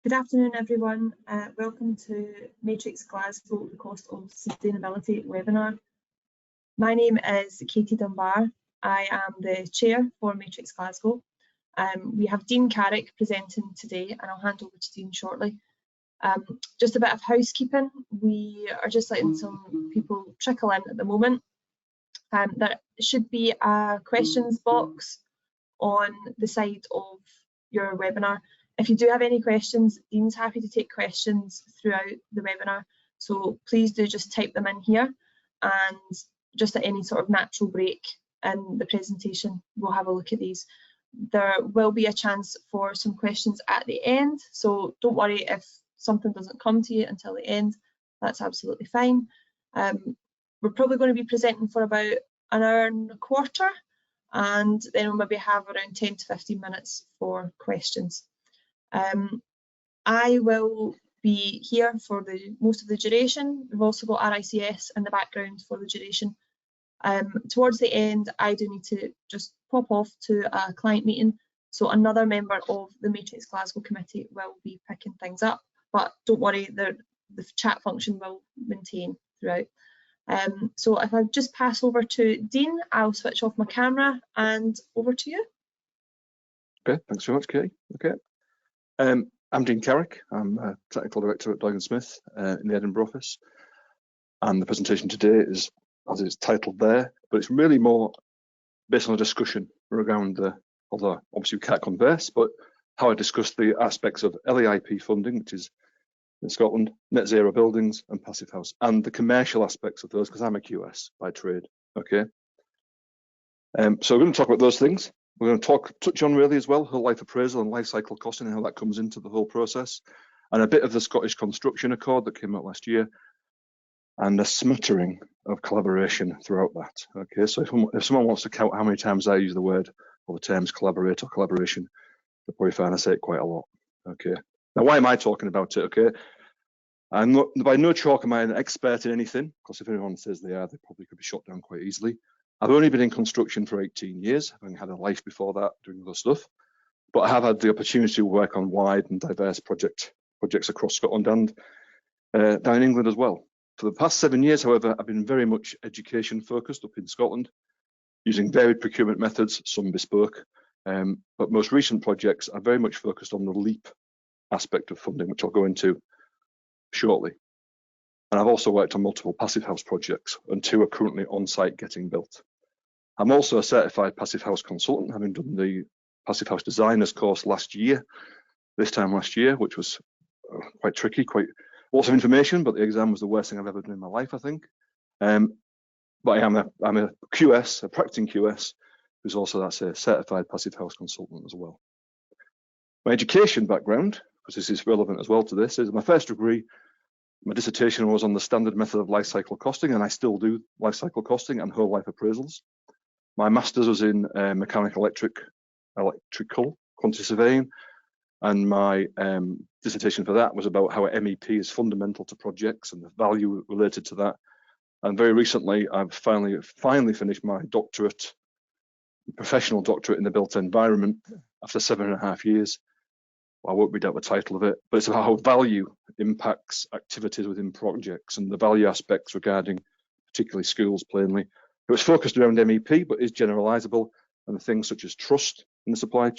Good afternoon, everyone. Welcome to Matrics Glasgow, the Cost of Sustainability webinar. My name is Katie Dunbar. I am the chair for Matrics Glasgow. We have Dean Carrick presenting today, and I'll hand over to Dean shortly. Just a bit of housekeeping. We are just letting some people trickle in at the moment. There should be a questions box on the side of your webinar. If you do have any questions, Dean's happy to take questions throughout the webinar, so please do just type them in here, and just at any sort of natural break in the presentation, we'll have a look at these. There will be a chance for some questions at the end, so don't worry if something doesn't come to you until the end, that's absolutely fine. We're probably going to be presenting for about an hour and a quarter, and then we'll maybe have around 10 to 15 minutes for questions. I will be here for most of the duration. We've also got RICS in the background for the duration. Towards the end, I do need to just pop off to a client meeting, so another member of the Matrix Glasgow committee will be picking things up, but don't worry, the chat function will maintain throughout. So if I just pass over to Dean, I'll switch off my camera and over to you. Okay, thanks very much, Kay. Okay. I'm Dean Carrick. I'm a Technical Director at Doig+Smith in the Edinburgh office, and the presentation today is, as it's titled there, but it's really more based on a discussion around although obviously we can't converse, but how I discuss the aspects of LEIP funding, which is in Scotland, net zero buildings and passive house, and the commercial aspects of those, because I'm a QS by trade. Okay. So we're going to talk about those things. We're going to touch on really as well Whole Life Appraisal and life cycle costing and how that comes into the whole process, and a bit of the Scottish Construction Accord that came out last year, and a smattering of collaboration throughout that. Okay, so if someone wants to count how many times I use the word or the terms collaborate or collaboration, they'll probably find I say it quite a lot. Okay, now why am I talking about it? Okay, I'm not, by no chalk am I an expert in anything, because if anyone says they are, they probably could be shot down quite easily. I've only been in construction for 18 years. I've only had a life before that doing other stuff, but I have had the opportunity to work on wide and diverse projects across Scotland and down in England as well. For the past 7 years, however, I've been very much education focused up in Scotland, using varied procurement methods, some bespoke, but most recent projects are very much focused on the LEIP aspect of funding, which I'll go into shortly. And I've also worked on multiple passive house projects, and 2 are currently on site getting built. I'm also a certified passive house consultant, having done the passive house designers course this time last year, which was quite tricky, quite lots of information, but the exam was the worst thing I've ever done in my life, I think. But I'm a QS, a practicing QS, who's also, that's a certified passive house consultant as well. My education background, because this is relevant as well to this, is my first degree. My dissertation was on the standard method of life cycle costing, and I still do life cycle costing and whole life appraisals. My master's was in mechanical electrical quantity surveying, and my dissertation for that was about how MEP is fundamental to projects and the value related to that. And very recently, I've finally finished my doctorate, professional doctorate in the built environment after 7.5 years. I won't read out the title of it, but it's about how value impacts activities within projects and the value aspects regarding particularly schools plainly. It was focused around MEP, but is generalizable, and things such as trust in the supply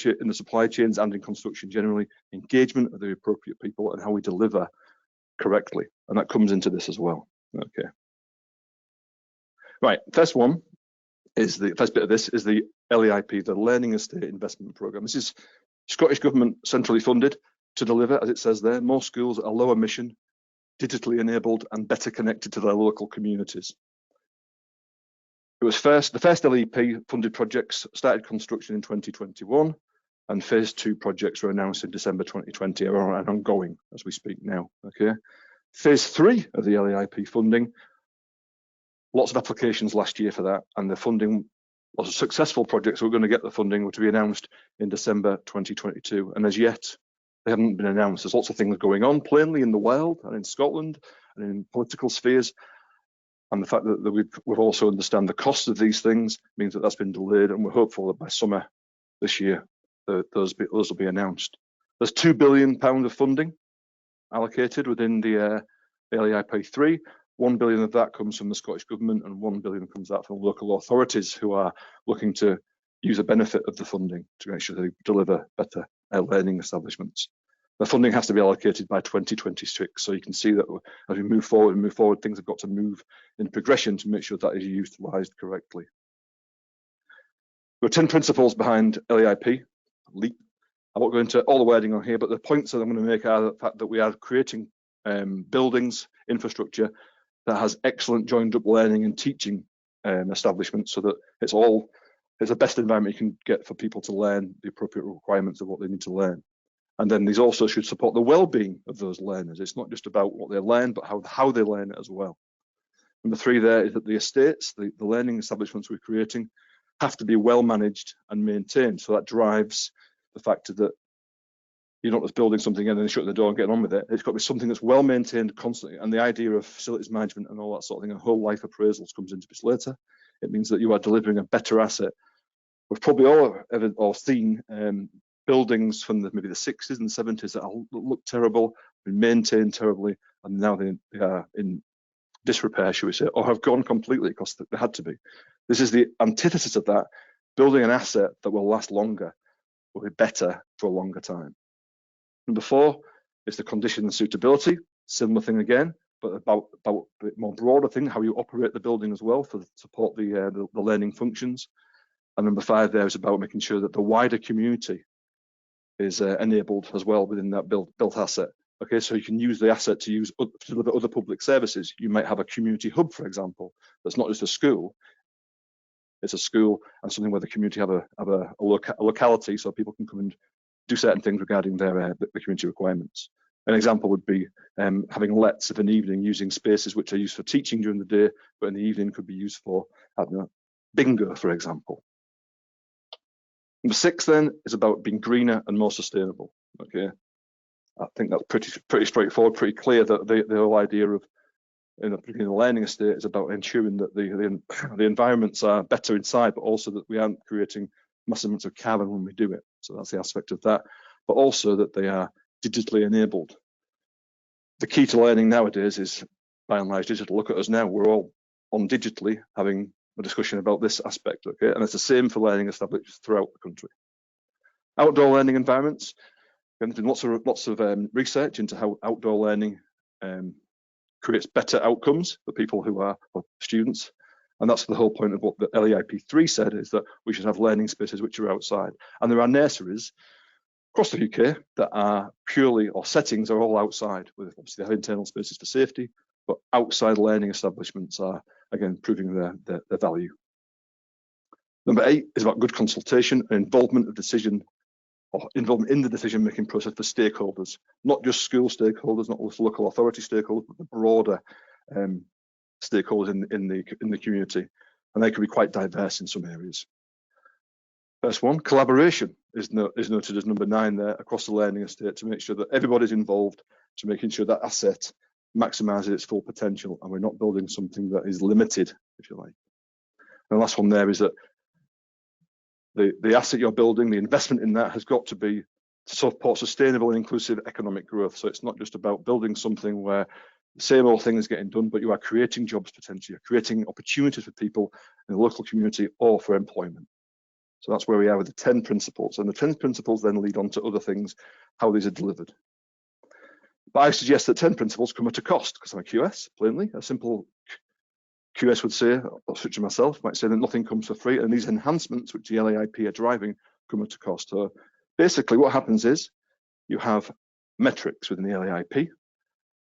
chains and in construction generally, engagement of the appropriate people, and how we deliver correctly. And that comes into this as well. Okay. Right, first bit of this is the LEIP, the Learning Estate Investment Programme. This is Scottish Government centrally funded to deliver, as it says there, more schools at a lower mission, digitally enabled and better connected to their local communities. It was the first LEP funded projects started construction in 2021, and phase 2 projects were announced in December 2020 and ongoing as we speak now. Okay, phase 3 of the LEIP funding, lots of applications last year for that, and the funding, lots of successful projects who are going to get the funding were to be announced in December 2022, and as yet they haven't been announced. There's lots of things going on plainly in the world and in Scotland and in political spheres, and the fact that we've also understand the cost of these things means that that's been delayed, and we're hopeful that by summer this year those will be announced. There's £2 billion of funding allocated within the LEIP 3. £1 billion of that comes from the Scottish Government, and £1 billion comes out from local authorities who are looking to use the benefit of the funding to make sure they deliver better learning establishments. The funding has to be allocated by 2026, so you can see that as we move forward, things have got to move in progression to make sure that is utilised correctly. There are 10 principles behind LEIP, LEIP. I won't go into all the wording on here, but the points that I'm going to make are the fact that we are creating buildings, infrastructure that has excellent joined up learning and teaching establishments, so that it's the best environment you can get for people to learn the appropriate requirements of what they need to learn. And then these also should support the well-being of those learners. It's not just about what they learn, but how they learn it as well. Number 3 there is that the estates, the learning establishments we're creating, have to be well managed and maintained. So that drives the fact that you're not just building something and then shutting the door and getting on with it. It's got to be something that's well maintained constantly. And the idea of facilities management and all that sort of thing, and whole life appraisals comes into this later. It means that you are delivering a better asset. We've probably all seen buildings from maybe the 60s and 70s that look terrible, been maintained terribly, and now they are in disrepair, should we say, or have gone completely because they had to be. This is the antithesis of that. Building an asset that will last longer will be better for a longer time. Number 4 is the condition and suitability. Similar thing again, but about a bit more broader thing, how you operate the building as well to support the learning functions. And number 5 there is about making sure that the wider community is enabled as well within that built asset. Okay, so you can use the asset to deliver other public services. You might have a community hub, for example, that's not just a school. It's a school and something where the community have a locality, so people can come and do certain things regarding their the community requirements. An example would be having lets of an evening, using spaces which are used for teaching during the day, but in the evening could be used for, I don't know, bingo, for example. Number 6 then is about being greener and more sustainable. Okay, I think that's pretty straightforward, pretty clear that the whole idea of in the learning estate is about ensuring that the environments are better inside, but also that we aren't creating massive amounts of carbon when we do it. So that's the aspect of that, but also that they are digitally enabled. The key to learning nowadays is by and large digital. Look at us now, we're all on digitally having a discussion about this aspect, okay? And it's the same for learning established throughout the country. Outdoor learning environments, there's been lots of research into how outdoor learning creates better outcomes for people who are students. And that's the whole point of what the LEIP 3 said, is that we should have learning spaces which are outside. And there are nurseries across the UK that are purely, or settings are all outside, with obviously they have internal spaces for safety, but outside learning establishments are, again, proving their value. Number 8 is about good consultation and involvement in the decision-making process for stakeholders, not just school stakeholders, not just local authority stakeholders, but the broader stakeholders in the community, and they can be quite diverse in some areas. First one, collaboration is noted as number 9 there across the learning estate, to make sure that everybody's involved, to making sure that asset maximises its full potential and we're not building something that is limited, if you like. And the last one there is that the asset you're building, the investment in that has got to be to support sustainable and inclusive economic growth. So it's not just about building something where the same old thing is getting done, but you are creating jobs potentially, you're creating opportunities for people in the local community or for employment. So that's where we are with the 10 principles. And the 10 principles then lead on to other things, how these are delivered. But I suggest that 10 principles come at a cost, because I'm a QS, plainly. A simple QS would say, or such as myself, might say that nothing comes for free, and these enhancements which the LEIP are driving come at a cost. So basically what happens is you have metrics within the LEIP,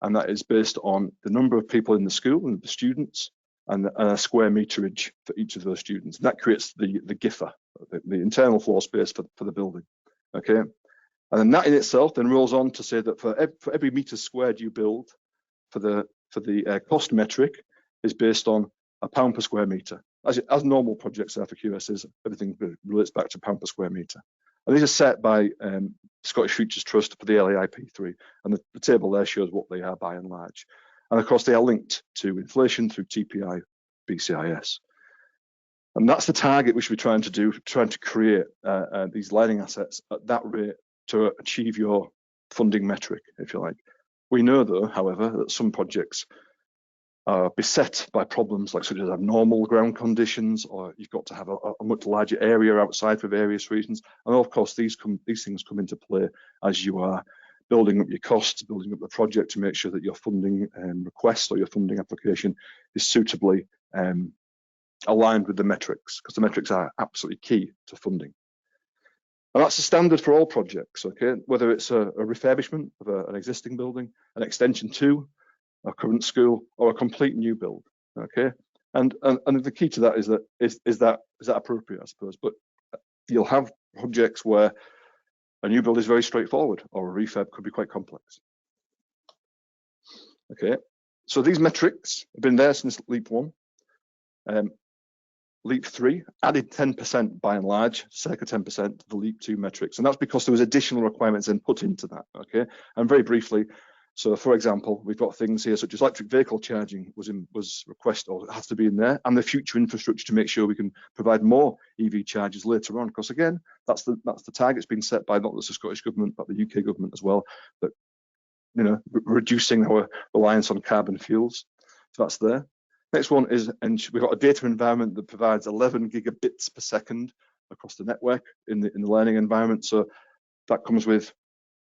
and that is based on the number of people in the school and the students, and a square meterage for each of those students. And that creates the GIFA, the internal floor space for the building. Okay, and then that in itself then rolls on to say that for every metre squared you build, for the cost metric is based on £1 per square metre. As normal projects are for QSs, everything relates back to £1 per square metre. And these are set by Scottish Futures Trust for the LEIP 3, and the table there shows what they are by and large. And of course, they are linked to inflation through TPI, BCIS. And that's the target we should be trying to do, trying to create these learning assets at that rate to achieve your funding metric, if you like. We know, though, however, that some projects are beset by problems like such as abnormal ground conditions, or you've got to have a much larger area outside for various reasons. And of course, these things come into play as you are building up your costs, building up the project to make sure that your funding request or your funding application is suitably aligned with the metrics, because the metrics are absolutely key to funding. And that's the standard for all projects, okay? Whether it's a refurbishment of an existing building, an extension to a current school, or a complete new build, okay? And the key to that is that appropriate, I suppose. But you'll have projects where a new build is very straightforward, or a refurb could be quite complex. Okay, so these metrics have been there since LEIP 1. LEIP 3 added 10% by and large, circa 10% to the LEIP 2 metrics, and that's because there was additional requirements then put into that. Okay, and very briefly, so for example, we've got things here such as electric vehicle charging was requested, or has to be in there, and the future infrastructure to make sure we can provide more EV chargers later on. Because again, that's the target's been set by not just the Scottish government but the UK government as well, that reducing our reliance on carbon fuels. So that's there. Next one is, and we've got a data environment that provides 11 gigabits per second across the network in the learning environment. So that comes with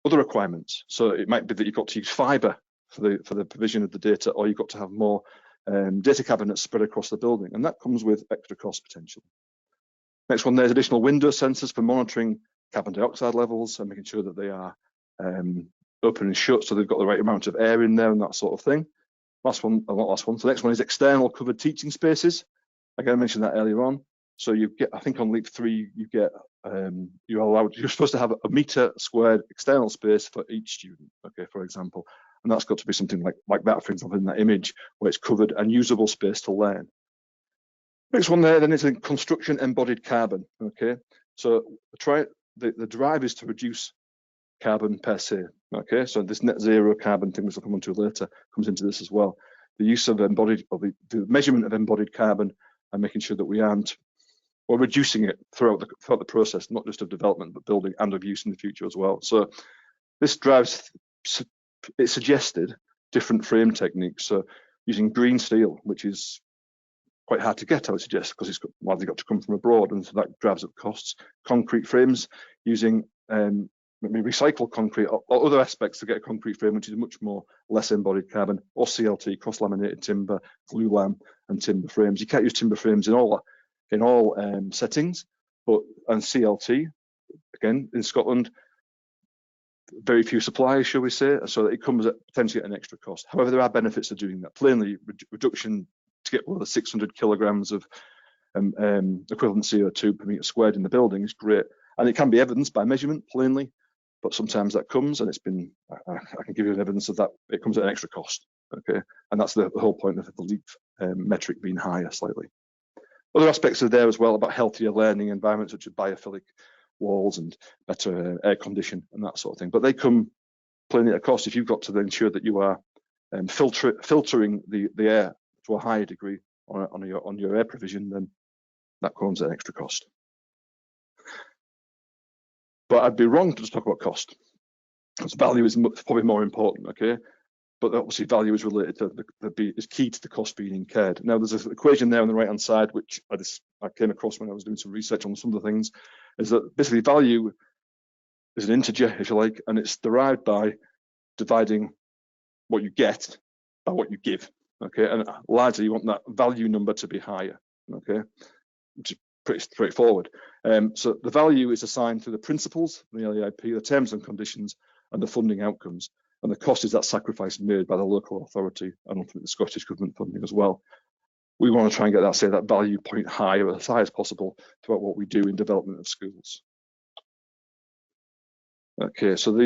other requirements. So it might be that you've got to use fibre for the provision of the data, or you've got to have more data cabinets spread across the building, and that comes with extra cost potential. Next one, there's additional window sensors for monitoring carbon dioxide levels and making sure that they are open and shut, so they've got the right amount of air in there and that sort of thing. Last one, not last one. So the next one is external covered teaching spaces. Again, I mentioned that earlier on. So you get, I think on LEIP 3, you get you're supposed to have a metre squared external space for each student, okay, for example, and that's got to be something like that, for example, in that image where it's covered and usable space to learn. Next one there then is in construction embodied carbon, okay. So the drive is to reduce carbon per se, okay. So this net zero carbon thing, which I'll come on to later, comes into this as well. The use of embodied, or the measurement of embodied carbon, and making sure that we aren't, or reducing it throughout the process, not just of development, but building and of use in the future as well. So this drives, it suggested different frame techniques. So using green steel, which is quite hard to get, I would suggest, because it's widely got to come from abroad, and so that drives up costs. Concrete frames, using maybe recycled concrete or other aspects to get a concrete frame, which is much more less embodied carbon, or CLT, cross-laminated timber, glue lam, and timber frames. You can't use timber frames in all settings, and CLT, again, in Scotland, very few suppliers, shall we say, so that it comes at potentially at an extra cost. However, there are benefits to doing that. Plainly, reduction to get the 600 kilograms of equivalent CO2 per metre squared in the building is great, and it can be evidenced by measurement, plainly, but sometimes that comes, and it's been, I can give you evidence of that, it comes at an extra cost, okay, and that's the whole point of the LEIP metric being higher slightly. Other aspects are there as well about healthier learning environments, such as biophilic walls and better air condition and that sort of thing. But they come plainly at a cost. If you've got to ensure that you are filtering the air to a higher degree on your air provision, then that comes at an extra cost. But I'd be wrong to just talk about cost, because value is probably more important, okay? But obviously value is related to is key to the cost being incurred. Now there's an equation there on the right hand side, which I came across when I was doing some research on some of the things, is that basically value is an integer, if you like, and it's derived by dividing what you get by what you give, okay? And largely you want that value number to be higher, okay? Which is pretty straightforward. So the value is assigned through the principles, the LEIP, the terms and conditions, and the funding outcomes. And the cost is that sacrifice made by the local authority and ultimately the Scottish Government funding as well. We want to try and get that value point high, or as high as possible, throughout what we do in development of schools. Okay, so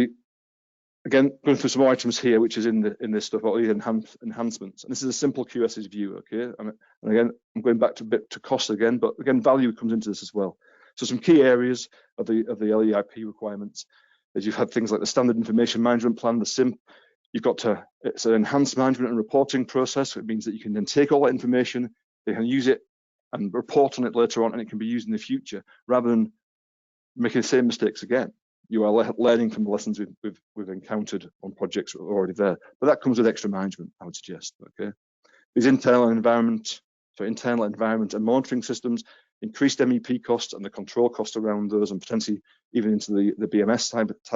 again, going through some more items here, which is in this stuff about the enhancements. And this is a simple QS's view, okay? And again, I'm going back to cost again, but again, value comes into this as well. So some key areas of the LEIP requirements is you've had things like the Standard Information Management Plan, the SIMP. It's an enhanced management and reporting process. It means that you can then take all that information, they can use it and report on it later on, and it can be used in the future rather than making the same mistakes again. you are learning from the lessons we've encountered on projects that are already there. But that comes with extra management, I would suggest. Okay, these internal environment and monitoring systems, increased MEP costs and the control cost around those, and potentially even into the BMS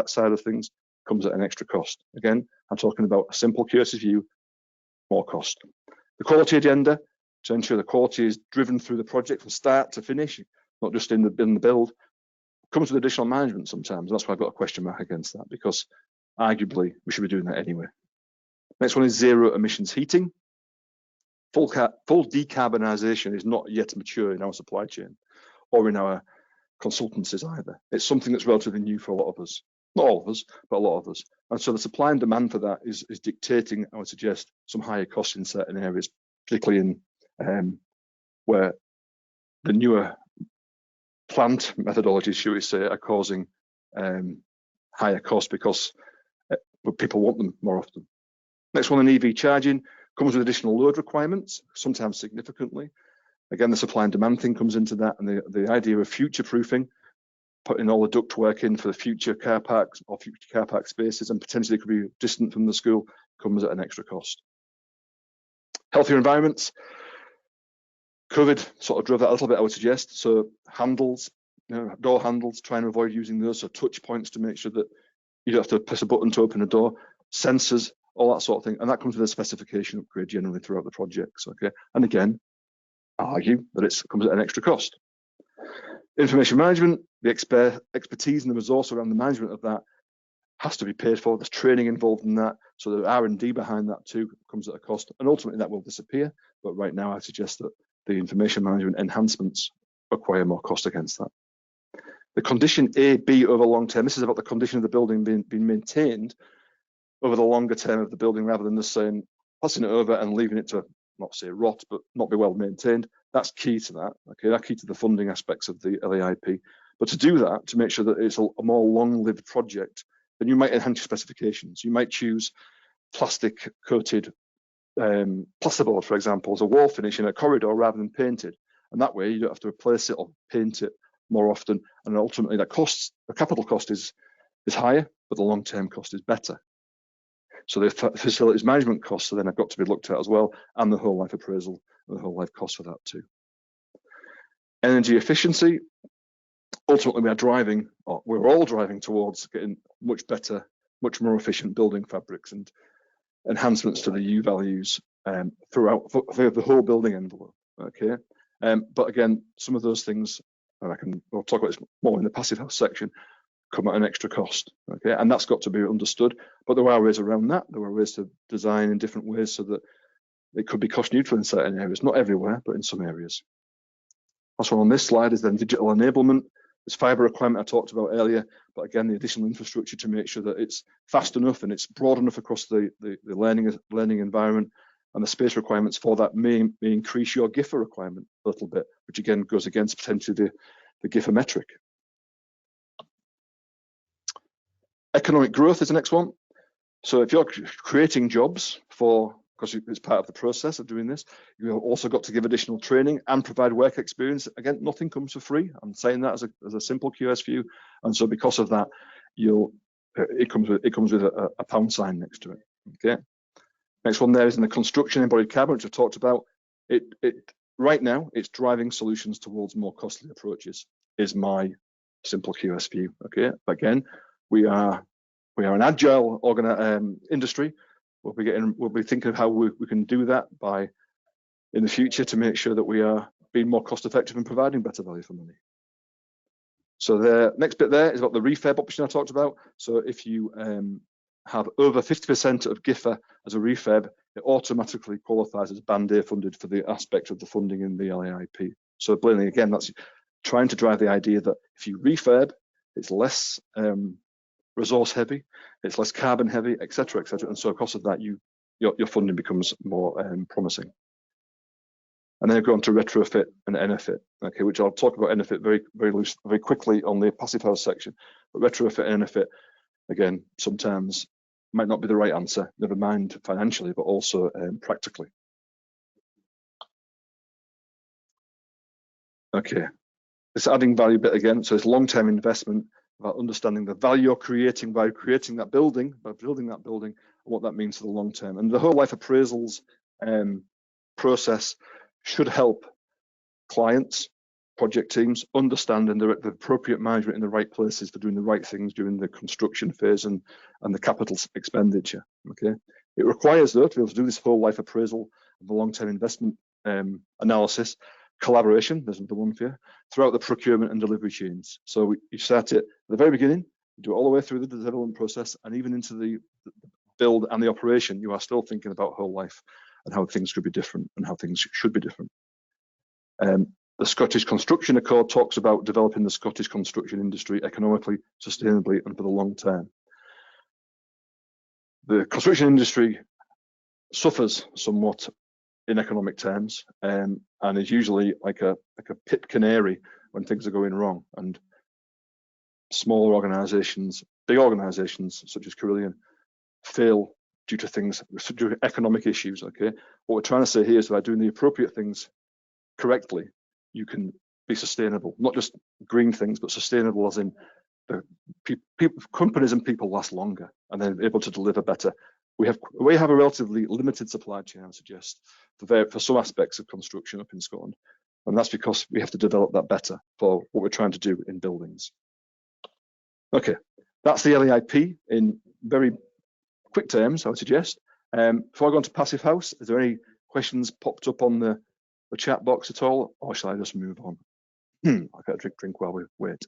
side of things, comes at an extra cost. Again, I'm talking about a simple QS view, more cost. The quality agenda, to ensure the quality is driven through the project from start to finish, not just in the build, comes with additional management sometimes. That's why I've got a question mark against that, because arguably we should be doing that anyway. Next one is zero emissions heating. Full decarbonisation is not yet mature in our supply chain or in our consultancies either. It's something that's relatively new for a lot of us. Not all of us, but a lot of us. And so the supply and demand for that is dictating, I would suggest, some higher costs in certain areas, particularly in where the newer plant methodologies, shall we say, are causing higher costs because people want them more often. Next one, in EV charging, comes with additional load requirements, sometimes significantly. Again, the supply and demand thing comes into that, and the idea of future-proofing, putting all the ductwork in for the future car parks or future car park spaces, and potentially could be distant from the school, comes at an extra cost. Healthier environments. COVID sort of drove that a little bit, I would suggest. So handles, door handles, try and avoid using those. So touch points to make sure that you don't have to press a button to open a door. Sensors, all that sort of thing. And that comes with a specification upgrade generally throughout the projects. Okay. And again, I argue that it comes at an extra cost. Information management, the expertise and the resource around the management of that has to be paid for. There's training involved in that. So the R&D behind that too comes at a cost. And ultimately that will disappear. But right now I suggest that the information management enhancements require more cost against that. The condition A, B over long term, this is about the condition of the building being maintained over the longer term of the building, rather than just saying, passing it over and leaving it to, not say rot, but not be well maintained. That's key to that. Okay, that's key to the funding aspects of the LEIP. But to do that, to make sure that it's a more long-lived project, then you might enhance your specifications. You might choose plastic coated plasterboard, for example, as a wall finish in a corridor rather than painted. And that way you don't have to replace it or paint it more often. And ultimately that costs, the capital cost is higher, but the long-term cost is better. So the facilities management costs are then have got to be looked at as well, and the whole life appraisal and the whole life cost for that too. Energy efficiency. Ultimately, we're all driving towards getting much better, much more efficient building fabrics and enhancements to the U values throughout the whole building envelope. Okay, but again, some of those things, and we'll talk about this more in the passive house section, come at an extra cost. Okay, and that's got to be understood. But there are ways around that. There are ways to design in different ways so that it could be cost neutral in certain areas, not everywhere, but in some areas. Last one on this slide is then digital enablement. This fibre requirement I talked about earlier, but again, the additional infrastructure to make sure that it's fast enough and it's broad enough across the learning environment, and the space requirements for that may increase your GIFA requirement a little bit, which again goes against potentially the GIFA metric. Economic growth is the next one. So if you're creating jobs because it's part of the process of doing this, you've also got to give additional training and provide work experience. Again, nothing comes for free. I'm saying that as a simple QS view, and so because of that, it comes with a pound sign next to it. Okay. Next one there is in the construction embodied carbon, which I've talked about. Right now, it's driving solutions towards more costly approaches. Is my simple QS view. Okay. Again, we are an agile industry. We'll be thinking of how we can do that in the future to make sure that we are being more cost effective and providing better value for money. So the next bit there is about the refurb option I talked about. So if you have over 50% of GIFA as a refurb, it automatically qualifies as Band A funded for the aspect of the funding in the LEIP. So plainly, again, that's trying to drive the idea that if you refurb, it's less resource heavy, it's less carbon heavy, etc., etc. And so because of that, your funding becomes more promising. And then I go on to retrofit and NFIT, okay, which I'll talk about NFIT very quickly on the passive house section. But retrofit and NFIT, again, sometimes might not be the right answer, never mind financially, but also practically. Okay, this adding value bit again, so it's long-term investment about understanding the value you're creating by creating that building, by building that building, and what that means for the long term. And the whole life appraisals process should help clients, project teams understand and the appropriate management in the right places for doing the right things during the construction phase and the capital expenditure. Okay, it requires, though, to be able to do this whole life appraisal of the long-term investment analysis, collaboration, there's the one for you, throughout the procurement and delivery chains. So you start it at the very beginning, you do it all the way through the development process, and even into the build and the operation, you are still thinking about whole life and how things could be different and how things should be different. The Scottish Construction Accord talks about developing the Scottish construction industry economically, sustainably, and for the long term. The construction industry suffers somewhat in economic terms, and is usually like a pit canary when things are going wrong. And smaller organisations, big organisations such as Carillion, fail due to economic issues. Okay, what we're trying to say here is by doing the appropriate things correctly, you can be sustainable, not just green things, but sustainable as in the companies and people last longer and then able to deliver better. We have a relatively limited supply chain, I would suggest, for some aspects of construction up in Scotland, and that's because we have to develop that better for what we're trying to do in buildings. Okay, that's the LEIP in very quick terms, I would suggest. Before I go on to Passive House, is there any questions popped up on the chat box at all, or shall I just move on? I've got a drink while we wait.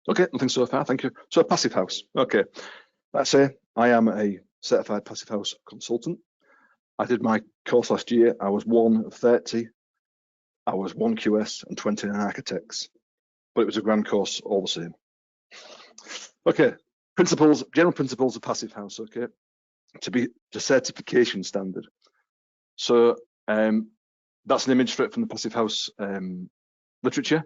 Okay, nothing so far, thank you. So Passive House, okay. Let's say I am a certified Passive House consultant. I did my course last year. I was one of 30. I was 1 QS and 29 architects, but it was a grand course all the same. Okay, general principles of Passive House, okay, to be the certification standard. So that's an image straight from the Passive House literature.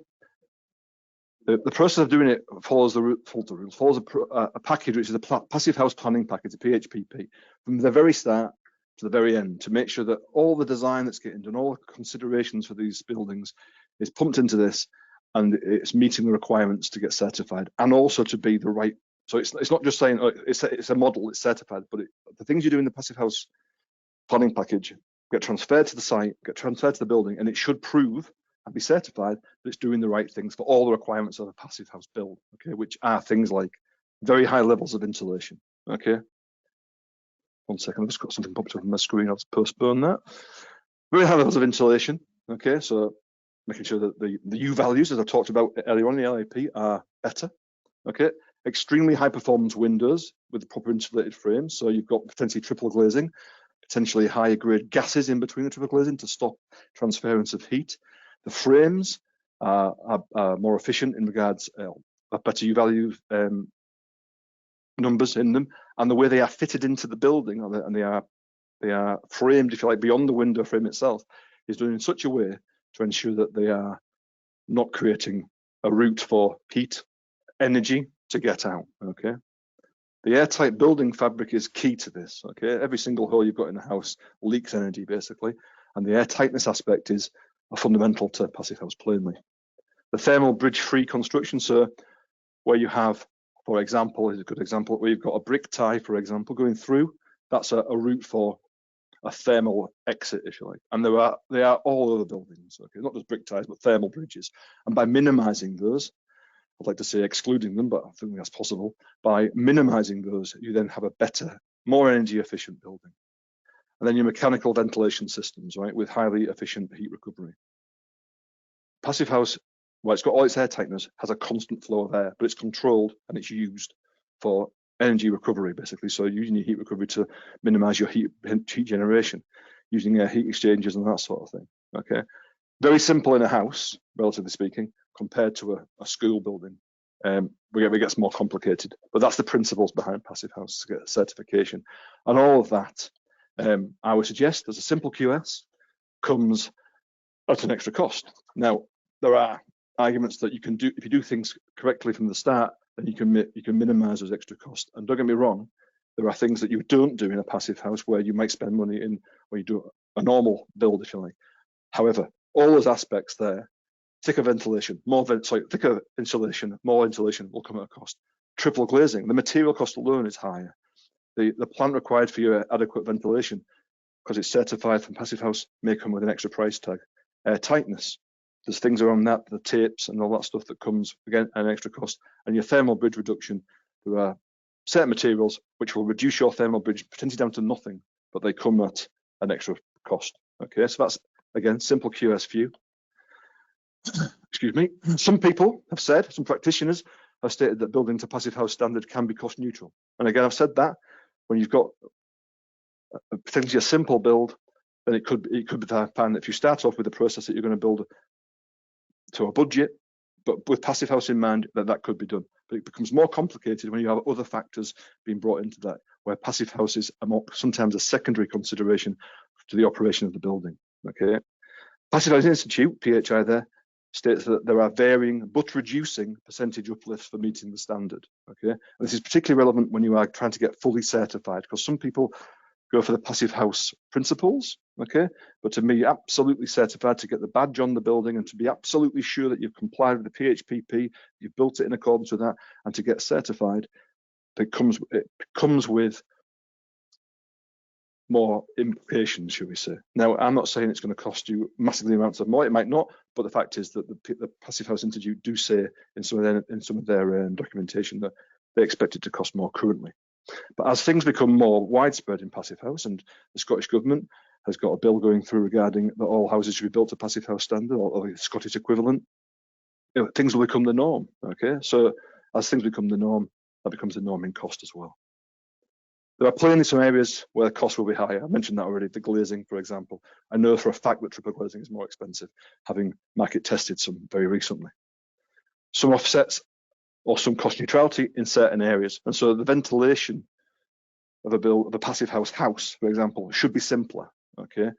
The process of doing it follows a package, which is a Passive House planning package, a PHPP, from the very start to the very end, to make sure that all the design that's getting done, all the considerations for these buildings is pumped into this, and it's meeting the requirements to get certified, and also to be the right. So it's not just saying it's a model, it's certified, but the things you do in the Passive House planning package get transferred to the site, get transferred to the building, and it should prove and be certified that it's doing the right things for all the requirements of a Passive House build, okay, which are things like very high levels of insulation, okay. 1 second, I've just got something popped up on my screen, I'll just postpone that. Very high levels of insulation, okay, so making sure that the U values, as I talked about earlier on in the LEIP, are better, okay. Extremely high performance windows with proper insulated frames, so you've got potentially triple glazing, potentially higher grade gases in between the triple glazing to stop transference of heat. The frames are more efficient in regards of better U value numbers in them, and the way they are fitted into the building, and they are framed, if you like, beyond the window frame itself, is done in such a way to ensure that they are not creating a route for heat, energy to get out, okay. The airtight building fabric is key to this, okay. Every single hole you've got in the house leaks energy, basically, and the airtightness aspect is fundamental to Passive House plainly. The thermal bridge-free construction, so where you have, for example, is a good example, where you've got a brick tie, for example, going through, that's a route for a thermal exit, if you like. And they are all over buildings, okay, not just brick ties, but thermal bridges. And by minimising those, I'd like to say excluding them, but I think that's possible. By minimising those, you then have a better, more energy efficient building. And then your mechanical ventilation systems, right, with highly efficient heat recovery. Passive House, well, it's got all its air tightness, has a constant flow of air, but it's controlled and it's used for energy recovery, basically. So using your heat recovery to minimise your heat generation, using heat exchangers and that sort of thing. Okay, very simple in a house, relatively speaking, compared to a school building. It gets more complicated, but that's the principles behind Passive House to get certification, and all of that. I would suggest as a simple QS comes at an extra cost. Now, there are arguments that you can do, if you do things correctly from the start, then you can minimise those extra costs. And don't get me wrong, there are things that you don't do in a Passive House where you might spend money in, where you do a normal build, if you like. However, all those aspects there. Thicker ventilation, thicker insulation, more insulation will come at a cost. Triple glazing, the material cost alone is higher. The plant required for your adequate ventilation, because it's certified from Passivhaus, may come with an extra price tag. Tightness, there's things around that, the tapes and all that stuff that comes, again, at an extra cost. And your thermal bridge reduction, there are certain materials which will reduce your thermal bridge potentially down to nothing, but they come at an extra cost. Okay, so that's, again, simple QS view. Excuse me. Some people have said, some practitioners have stated that building to Passivhaus standard can be cost neutral. And again, I've said that when you've got potentially a simple build, then it could be fine if you start off with a process that you're going to build to a budget, but with Passivhaus in mind, that could be done. But it becomes more complicated when you have other factors being brought into that, where Passivhaus is sometimes a secondary consideration to the operation of the building. Okay. Passivhaus Institute, PHI there, states that there are varying but reducing percentage uplifts for meeting the standard. Okay, and this is particularly relevant when you are trying to get fully certified, because some people go for the Passivhaus principles. Okay, but to be absolutely certified, to get the badge on the building and to be absolutely sure that you've complied with the PHPP, you've built it in accordance with that, and to get certified, it comes with more implications, should we say. Now, I'm not saying it's going to cost you massively amounts of more, it might not, but the fact is that the Passivhaus Institute do say in some of their documentation that they expect it to cost more currently. But as things become more widespread in Passivhaus, and the Scottish Government has got a bill going through regarding that all houses should be built to Passivhaus standard or the Scottish equivalent, things will become the norm. Okay, so as things become the norm, that becomes the norm in cost as well. There are plainly some areas where the cost will be higher. I mentioned that already, the glazing, for example. I know for a fact that triple glazing is more expensive, having market tested some very recently. Some offsets or some cost neutrality in certain areas. And so the ventilation of a Passivhaus house, for example, should be simpler, okay?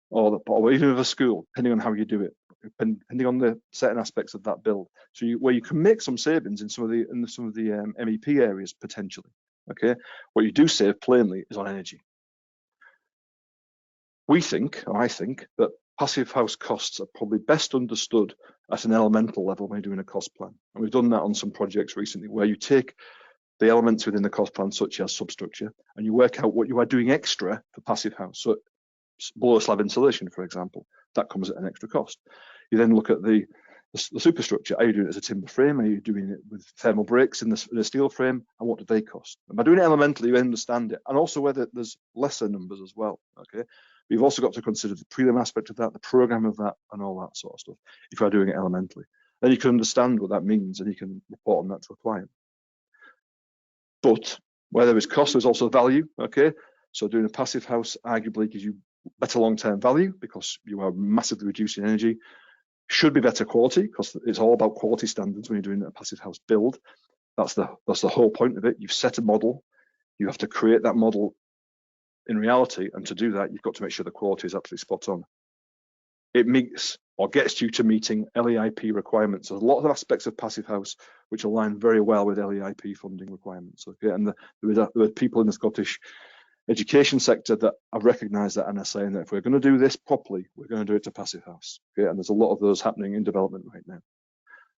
Or even of a school, depending on how you do it, depending on the certain aspects of that build. So where you can make some savings in some of the MEP areas potentially. Okay, what you do save plainly is on energy. I think that Passivhaus costs are probably best understood at an elemental level when you're doing a cost plan. And we've done that on some projects recently where you take the elements within the cost plan, such as substructure, and you work out what you are doing extra for Passivhaus. So below slab insulation, for example, that comes at an extra cost. You then look at the superstructure. Are you doing it as a timber frame? Are you doing it with thermal breaks in the steel frame? And what do they cost? And by doing it elementally, you understand it. And also whether there's lesser numbers as well. Okay. We've also got to consider the prelim aspect of that, the program of that, and all that sort of stuff. If you are doing it elementally, then you can understand what that means, and you can report on that to a client. But where there is cost, there's also value. Okay. So doing a Passivhaus arguably gives you better long-term value because you are massively reducing energy. Should be better quality because it's all about quality standards when you're doing a Passivhaus build. That's the whole point of it. You've set a model, you have to create that model in reality, and to do that, you've got to make sure the quality is absolutely spot on. It meets or gets you to meeting LEIP requirements. There's a lot of aspects of Passivhaus which align very well with LEIP funding requirements. Okay, and there are people in the Scottish education sector that have recognised that and are saying that if we're going to do this properly, we're going to do it to Passivhaus. Okay, and there's a lot of those happening in development right now.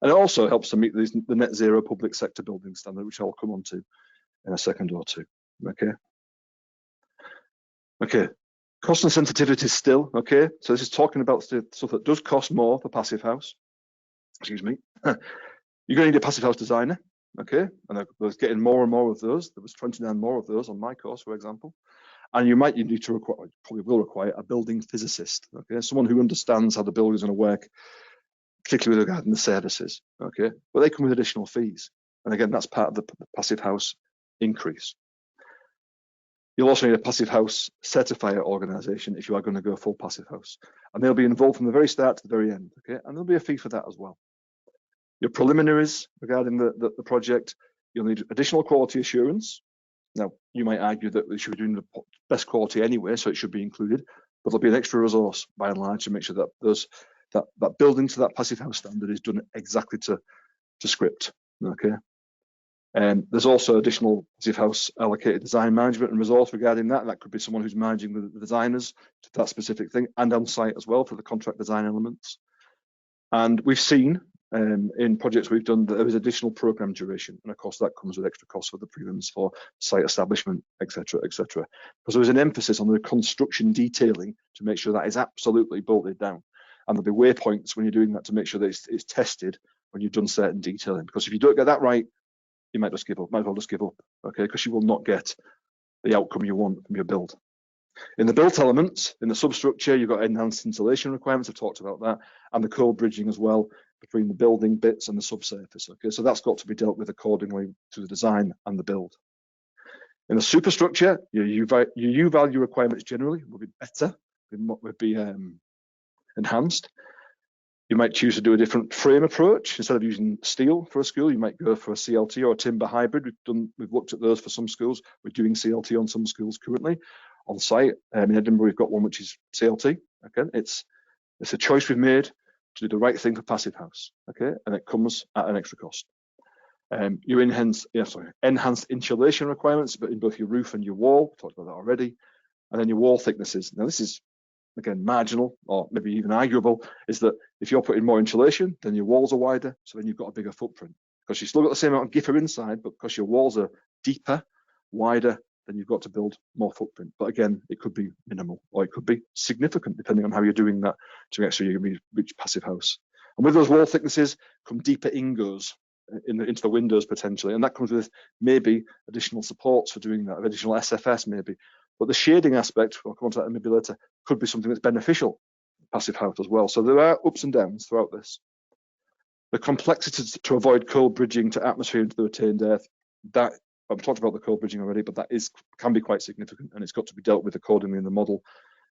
And it also helps to meet the net zero public sector building standard, which I'll come on to in a second or two. Okay. Okay. Cost and sensitivity still. Okay. So this is talking about stuff that does cost more for Passivhaus. Excuse me. You're going to need a Passivhaus designer. Okay, and I was getting more and more of those. There was 29 more of those on my course, for example. And you need to require, probably will require, a building physicist. Okay, someone who understands how the building is going to work, particularly regarding the services. Okay, but they come with additional fees, and again, that's part of the Passivhaus increase. You'll also need a Passivhaus certifier organisation if you are going to go full Passivhaus, and they'll be involved from the very start to the very end. Okay, and there'll be a fee for that as well. Your preliminaries regarding the project, you'll need additional quality assurance. Now, you might argue that we should be doing the best quality anyway, so it should be included, but there'll be an extra resource by and large to make sure that that building to that Passivhaus standard is done exactly to script. Okay. There's also additional Passive House allocated design management and resource regarding that. That could be someone who's managing the designers to that specific thing, and on site as well for the contract design elements. And we've seen in projects we've done that there is additional program duration, and of course that comes with extra costs for the prelims for site establishment, etc., etc. Because there is an emphasis on the construction detailing to make sure that is absolutely bolted down, and there'll be waypoints when you're doing that to make sure that it's tested when you've done certain detailing. Because if you don't get that right, you might just give up. Might as well just give up, okay? Because you will not get the outcome you want from your build. In the built elements, in the substructure, you've got enhanced insulation requirements. I've talked about that, and the cold bridging as well between the building bits and the subsurface. Okay, so that's got to be dealt with accordingly to the design and the build. In the superstructure, your U value requirements generally will be better, would be enhanced. You might choose to do a different frame approach. Instead of using steel for a school, you might go for a CLT or a timber hybrid. We've looked at those for some schools. We're doing CLT on some schools currently on site. In Edinburgh, we've got one which is CLT. Okay, it's a choice we've made to do the right thing for Passive House. Okay, and it comes at an extra cost. Your enhanced insulation requirements, but in both your roof and your wall. We talked about that already. And then your wall thicknesses. Now this is, again, marginal or maybe even arguable, is that if you're putting more insulation, then your walls are wider, so then you've got a bigger footprint. Because you still got the same amount of gipper inside, but because your walls are deeper, wider, then you've got to build more footprint. But again, it could be minimal or it could be significant depending on how you're doing that to make sure you reach Passive House. And with those wall thicknesses come deeper ingos into the windows potentially, and that comes with maybe additional supports for doing that, additional SFS maybe. But the shading aspect, we'll come on to that maybe later, could be something that's beneficial Passive House as well. So there are ups and downs throughout this. The complexity to avoid cold bridging to atmosphere into the retained air, that I've talked about the cold bridging already, but that can be quite significant, and it's got to be dealt with accordingly in the model,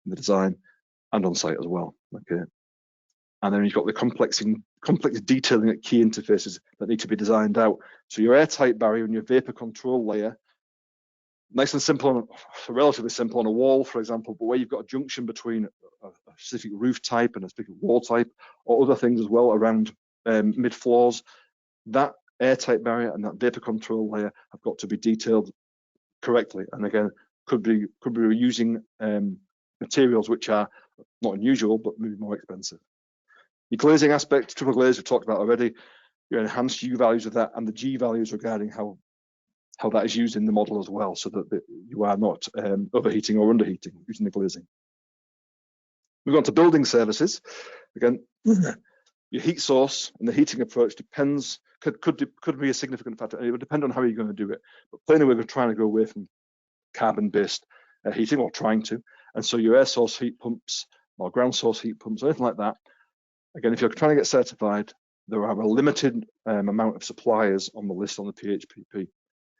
in the design, and on site as well. Okay. And then you've got the complex detailing at key interfaces that need to be designed out. So your airtight barrier and your vapor control layer, nice and simple, relatively simple on a wall, for example, but where you've got a junction between a specific roof type and a specific wall type, or other things as well around mid floors, that airtight barrier and that vapor control layer have got to be detailed correctly. And again, could be using materials which are not unusual, but maybe more expensive. Your glazing aspect, triple glaze, we've talked about already. Your enhanced U values of that and the G values regarding how that is used in the model as well, so that you are not overheating or underheating using the glazing. Move on to building services. Again, your heat source and the heating approach could be a significant factor. It would depend on how you're going to do it. But plainly, we're trying to go away from carbon-based heating, or trying to. And so your air source heat pumps or ground source heat pumps, or anything like that. Again, if you're trying to get certified, there are a limited amount of suppliers on the list on the PHPP.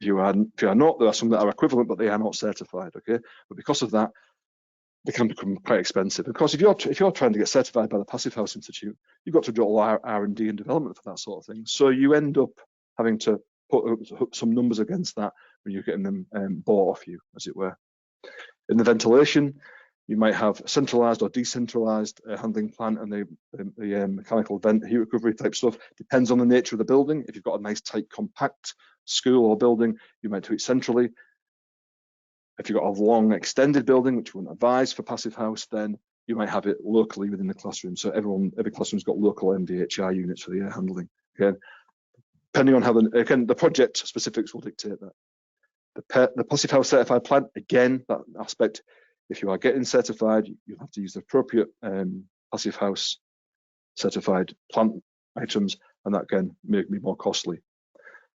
If you are not, there are some that are equivalent, but they are not certified. Okay, but because of that, they can become quite expensive. Of course, if you're trying to get certified by the Passive House Institute, you've got to do all R&D and development for that sort of thing. So you end up having to put some numbers against that when you're getting them bought off you, as it were. In the ventilation, you might have centralized or decentralized handling plant, and the mechanical vent heat recovery type stuff depends on the nature of the building. If you've got a nice tight compact school or building, you might do it centrally. If you've got a long extended building, which you wouldn't advise for Passive House, then you might have it locally within the classroom. So every classroom's got local MVHR units for the air handling. Again, depending on how the project specifics will dictate that. The Passive House certified plant, again, that aspect, if you are getting certified, you have to use the appropriate Passive House certified plant items, and that again may be more costly.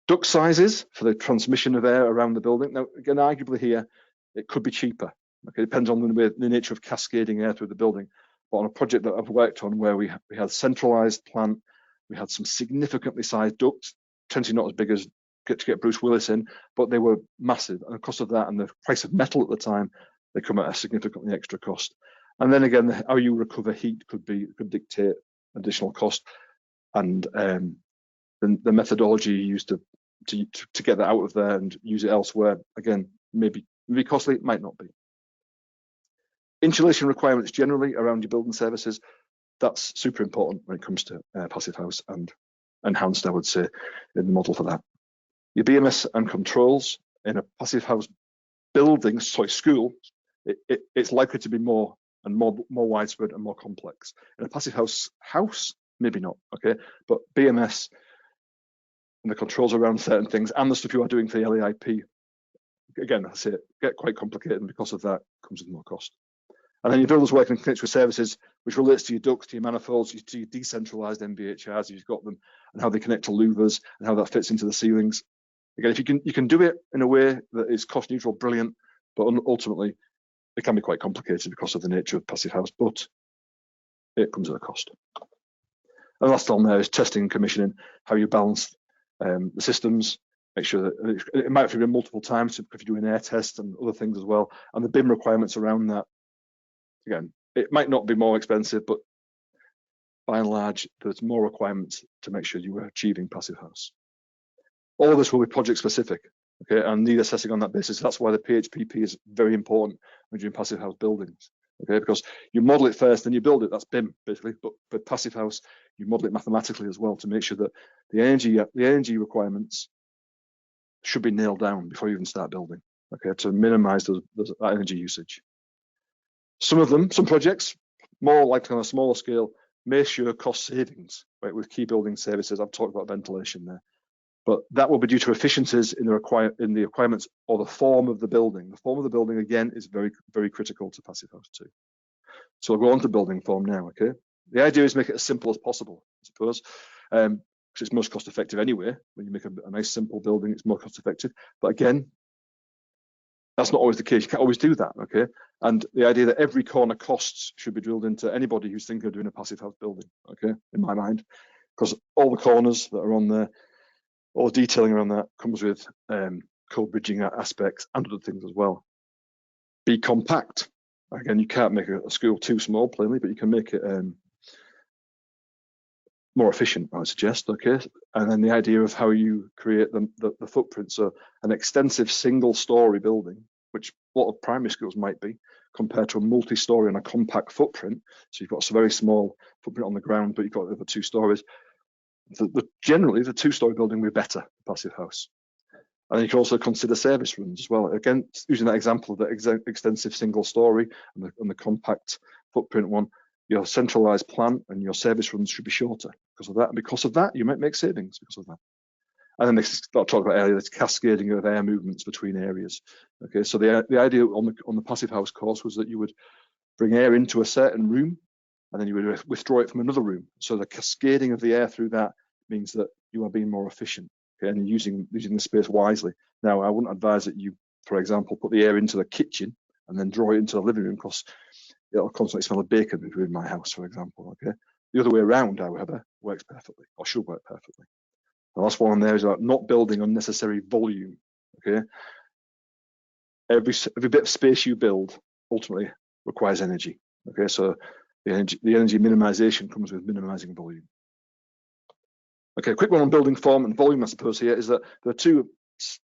Duct sizes for the transmission of air around the building. Now, again, arguably here, it could be cheaper. Okay, it depends on the nature of cascading air through the building. But on a project that I've worked on where we had centralized plant, we had some significantly sized ducts, potentially not as big as to get Bruce Willis in, but they were massive. And because of that and the price of metal at the time, they come at a significantly extra cost. And then again, how you recover heat could dictate additional cost, and the methodology you use to get that out of there and use it elsewhere, again, maybe costly, it might not be. Insulation requirements generally around your building services, that's super important when it comes to Passive House, and enhanced, I would say, in the model for that. Your BMS and controls in a passive house building, school, it's likely to be more widespread and more complex. In a passive house, maybe not, okay? But BMS and the controls around certain things and the stuff you are doing for the LEIP, again, I say it, get quite complicated, and because of that comes with more cost. And then your builders working in connection with services, which relates to your ducts, to your manifolds, to your decentralized MVHRs, if you've got them, and how they connect to louvers and how that fits into the ceilings. Again, if you can do it in a way that is cost neutral, brilliant, but ultimately it can be quite complicated because of the nature of passive house, but it comes at a cost. And last on there is testing and commissioning, how you balance the systems, make sure that it might have to be multiple times if you're doing air tests and other things as well, and the BIM requirements around that. Again, it might not be more expensive, but by and large, there's more requirements to make sure you are achieving passive house. All of this will be project specific, okay, and need assessing on that basis. That's why the PHPP is very important when doing passive house buildings, okay, because you model it first, then you build it. That's BIM basically, but for passive house, you model it mathematically as well to make sure that the energy requirements should be nailed down before you even start building, okay, to minimise that energy usage. Some projects, more likely on a smaller scale, may show cost savings, right, with key building services. I've talked about ventilation there, but that will be due to efficiencies in the requirements or the form of the building. The form of the building, again, is very, very critical to passive house too. So I'll go on to building form now, okay? The idea is make it as simple as possible, I suppose, because it's most cost effective anyway. When you make a nice simple building, it's more cost effective. But again, that's not always the case. You can't always do that, okay? And the idea that every corner costs should be drilled into anybody who's thinking of doing a passive house building, okay, in my mind, because all the corners that are on there, all the detailing around that comes with code bridging aspects and other things as well. Be compact. Again, you can't make a school too small, plainly, but you can make it more efficient, I would suggest, okay? And then the idea of how you create the footprint. So an extensive single-story building, which a lot of primary schools might be, compared to a multi-story on a compact footprint. So you've got a very small footprint on the ground, but you've got over 2 stories. Generally, the 2-story building will be better, passive house. And you can also consider service rooms as well. Again, using that example of the extensive single story and the compact footprint one, your centralized plant and your service rooms should be shorter because of that. And because of that, you might make savings because of that. And then this, I'll talk about earlier, this cascading of air movements between areas. Okay, so the idea on the passive house course was that you would bring air into a certain room and then you would withdraw it from another room. So the cascading of the air through that means that you are being more efficient, okay, and using the space wisely. Now, I wouldn't advise that you, for example, put the air into the kitchen and then draw it into the living room because it'll constantly smell of bacon in my house, for example, okay? The other way around, however, works perfectly, or should work perfectly. The last one on there is about not building unnecessary volume, okay? Every bit of space you build ultimately requires energy, okay? So the energy minimization comes with minimizing volume. Okay, a quick one on building form and volume, I suppose, here is that there are two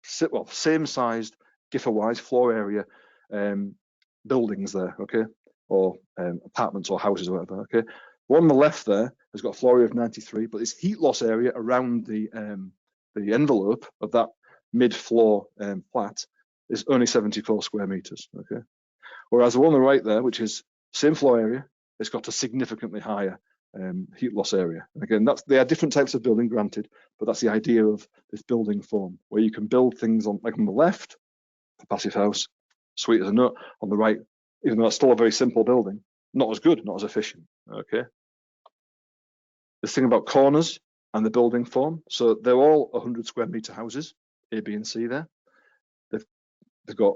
same-sized, GIFA-wise, floor area buildings there, okay? Or apartments or houses or whatever, okay? One on the left there has got a floor area of 93, but this heat loss area around the envelope of that mid-floor flat is only 74 square meters, okay? Whereas the one on the right there, which is same floor area, it's got a significantly higher heat loss area. And again, they are different types of building, granted, but that's the idea of this building form, where you can build things on, like on the left, for passive house, sweet as a nut. On the right, even though it's still a very simple building, not as good, not as efficient, okay? This thing about corners and the building form, so they're all 100 square meter houses, A, B, and C there. They've got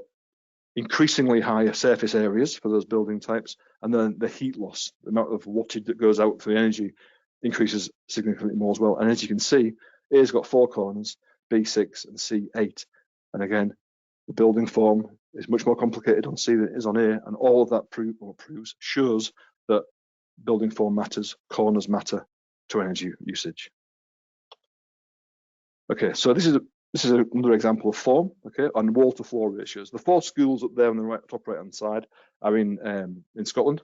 increasingly higher surface areas for those building types, and then the heat loss, the amount of wattage that goes out for the energy, increases significantly more as well. And as you can see, A's got 4 corners, B 6, and C 8. And again, the building form is much more complicated on C than it is on A, and all of that shows that building form matters, corners matter to energy usage. Okay, so this is another example of form, okay, and wall to floor ratios. The 4 schools up there on the top right hand side are in Scotland,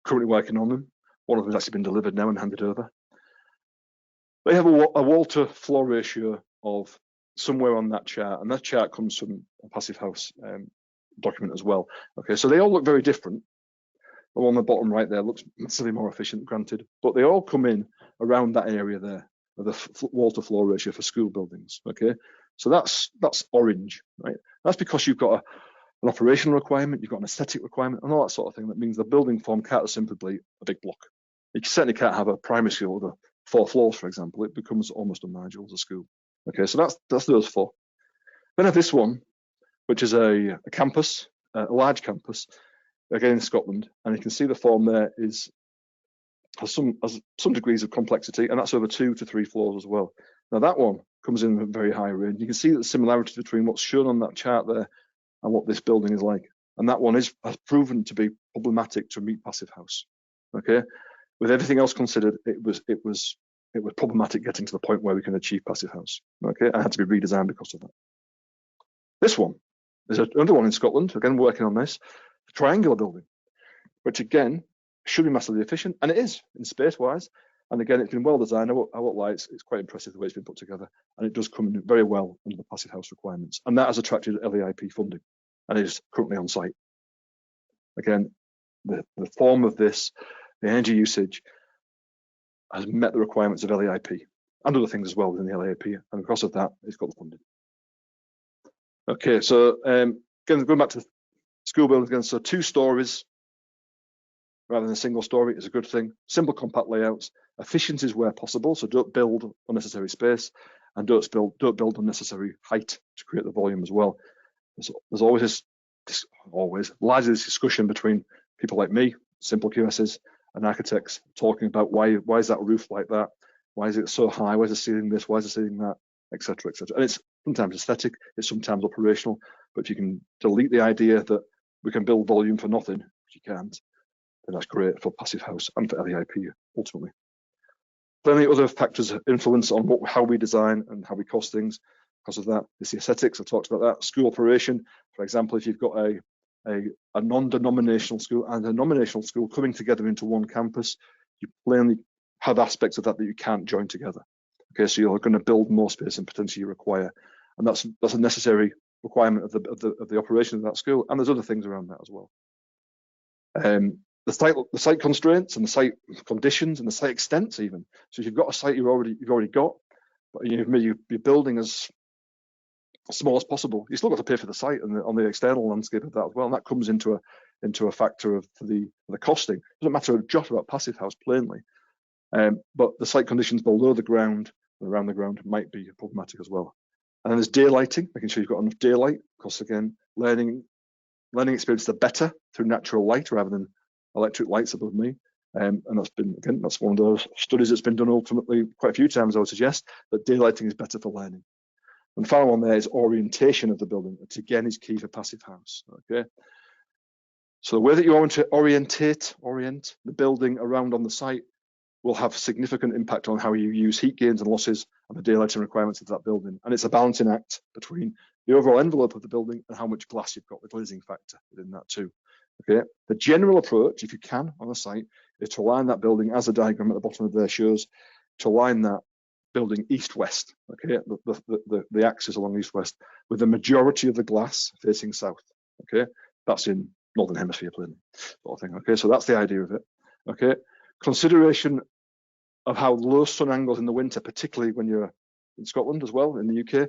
currently working on them. One of them has actually been delivered now and handed over. They have a wall to floor ratio of somewhere on that chart, and that chart comes from a Passive House document as well. Okay, so they all look very different. The one on the bottom right there looks massively more efficient, granted, but they all come in around that area there, of the wall-to-floor ratio for school buildings. Okay, so that's orange, right? That's because you've got an operational requirement, you've got an aesthetic requirement, and all that sort of thing. That means the building form can't simply be a big block. You certainly can't have a primary school with 4 floors, for example. It becomes almost unmanageable as a school. Okay, so that's those 4. Then I have this one, which is a campus, a large campus, again in Scotland, and you can see the form there has some degrees of complexity, and that's over 2 to 3 floors as well. Now that one comes in a very high range. You can see the similarities between what's shown on that chart there and what this building is like. And that one has proven to be problematic to meet Passive House. Okay, with everything else considered, it was problematic getting to the point where we can achieve Passive House. Okay, and had to be redesigned because of that. This one is another one in Scotland. Again, working on this, a triangular building, which again should be massively efficient, and it is in space-wise. And again, it's been well designed. I won't lie, it's quite impressive the way it's been put together, and it does come in very well under the Passive House requirements. And that has attracted LEIP funding, and is currently on site. Again, the form of this, the energy usage, has met the requirements of LEIP and other things as well within the LEIP, and because of that, it's got the funding. Okay, so again, going back to school buildings again, so 2 stories rather than a single story is a good thing. Simple, compact layouts, efficiencies where possible, so don't build unnecessary space, and don't build unnecessary height to create the volume as well. There's always largely this discussion between people like me, simple QSs, and architects talking about why is that roof like that? Why is it so high? Why is the ceiling this? Why is the ceiling that? Etc. etc. And it's sometimes aesthetic, it's sometimes operational. But if you can delete the idea that we can build volume for nothing, which you can't, then that's great for Passive House and for LEIP ultimately. Plenty of other factors influence on how we design and how we cost things. Because of that, it's the aesthetics. I talked about that. School operation, for example, if you've got a non-denominational school and a nominational school coming together into one campus, you plainly have aspects of that you can't join together. Okay, so you're going to build more space than potentially you require, and that's a necessary requirement of the operation of that school. And there's other things around that as well. The site constraints and the site conditions and the site extents even. So if you've got a site you've already got, but you're building as small as possible, you still got to pay for the site and on the external landscape of that as well, and that comes into a factor of the costing. It doesn't matter a jot about Passive House plainly, but the site conditions below the ground and around the ground might be problematic as well. And then there's daylighting, making sure you've got enough daylight, because again, learning experiences are better through natural light rather than electric lights above me. And that's one of those studies that's been done ultimately quite a few times, I would suggest, that daylighting is better for learning. And the final one there is orientation of the building, which again is key for Passive House. Okay, so the way that you orient the building around on the site will have significant impact on how you use heat gains and losses and the daylighting requirements of that building. And it's a balancing act between the overall envelope of the building and how much glass you've got, the glazing factor within that too. Okay, the general approach, if you can on a site, is to align that building, as the diagram at the bottom of there shows, to align that building east-west. Okay, the axis along east-west, with the majority of the glass facing south. Okay, that's in Northern Hemisphere planning sort of thing. Okay, so that's the idea of it. Okay, consideration of how low sun angles in the winter, particularly when you're in Scotland as well, in the UK,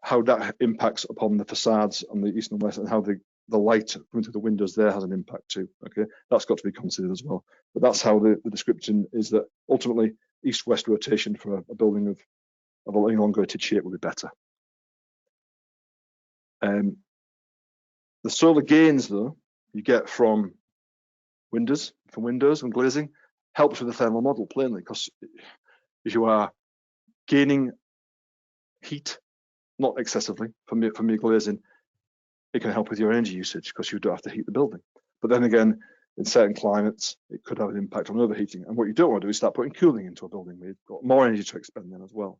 how that impacts upon the facades on the east and west, and how the light coming through the windows there has an impact too. Okay, that's got to be considered as well. But that's how the description is, that ultimately east-west rotation for a building of a elongated shape would be better. The solar gains, though, you get from windows and glazing helps with the thermal model plainly, because if you are gaining heat, not excessively from your glazing, it can help with your energy usage because you don't have to heat the building. But then again, in certain climates, it could have an impact on overheating. And what you don't want to do is start putting cooling into a building where you've got more energy to expend then as well.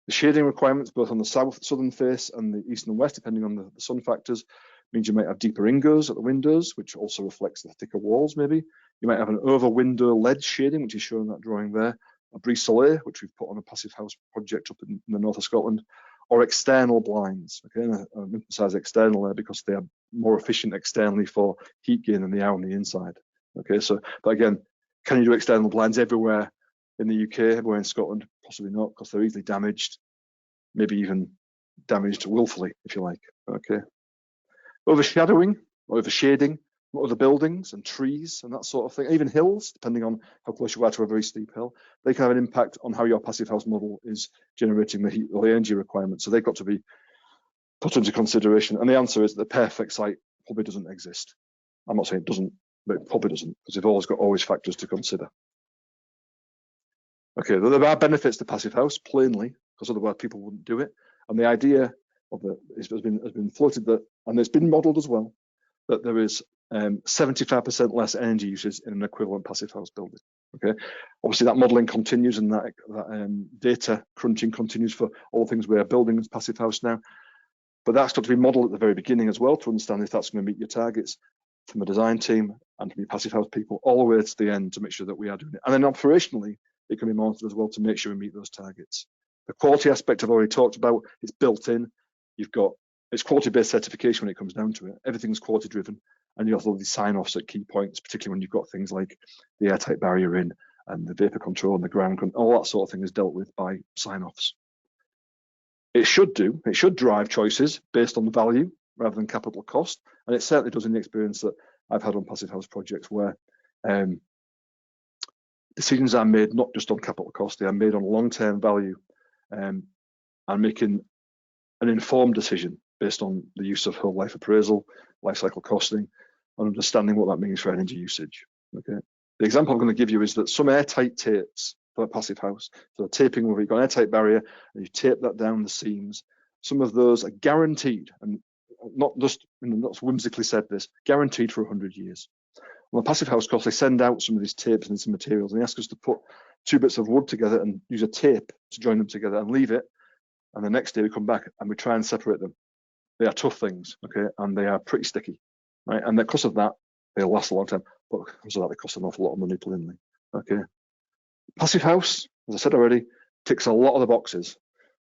The shading requirements, both on the southern face and the east and west, depending on the sun factors, means you might have deeper ingos at the windows, which also reflects the thicker walls maybe. You might have an over window lead shading, which is shown in that drawing there, a brise soleil, which we've put on a Passive House project up in the north of Scotland, or external blinds. Okay, and I emphasize external there because they are more efficient externally for heat gain than they are on the inside. Okay, so but again, can you do external blinds everywhere in the UK, everywhere in Scotland? Possibly not, because they're easily damaged, maybe even damaged willfully, if you like. Okay, overshadowing or overshading other buildings and trees and that sort of thing, even hills, depending on how close you are to a very steep hill, they can have an impact on how your passive house model is generating the heat or the energy requirements. So they've got to be put into consideration. And the answer is the perfect site probably doesn't exist. I'm not saying it doesn't, but it probably doesn't, because you've always got factors to consider. Okay, there are benefits to passive house, plainly, because otherwise people wouldn't do it. And the idea of has been floated that, and it's been modelled as well, that there is 75% less energy usage in an equivalent passive house building. Okay, obviously that modelling continues and that data crunching continues for all things we are building as passive house now. But that's got to be modelled at the very beginning as well to understand if that's going to meet your targets from a design team and from your passive house people all the way to the end to make sure that we are doing it. And then operationally, it can be monitored as well to make sure we meet those targets. The quality aspect I've already talked about, it's built in. It's quality-based certification when it comes down to it. Everything's quality-driven, and you also have these sign-offs at key points, particularly when you've got things like the airtight barrier in and the vapor control and the ground control. All that sort of thing is dealt with by sign-offs. It should drive choices based on the value rather than capital cost, and it certainly does in the experience that I've had on passive house projects where decisions are made not just on capital cost, they are made on long-term value and making an informed decision based on the use of whole life appraisal, life cycle costing, and understanding what that means for energy usage. Okay. The example I'm going to give you is that some airtight tapes for a passive house, so taping where you've got an airtight barrier and you tape that down the seams, some of those are guaranteed, and not whimsically said this, guaranteed for 100 years. On the passive house course, they send out some of these tapes and some materials, and they ask us to put two bits of wood together and use a tape to join them together and leave it. And the next day we come back and we try and separate them. They are tough things, okay, and they are pretty sticky, right? And because of that, they'll last a long time, but because of that, they cost an awful lot of money plainly, okay? Passive house, as I said already, ticks a lot of the boxes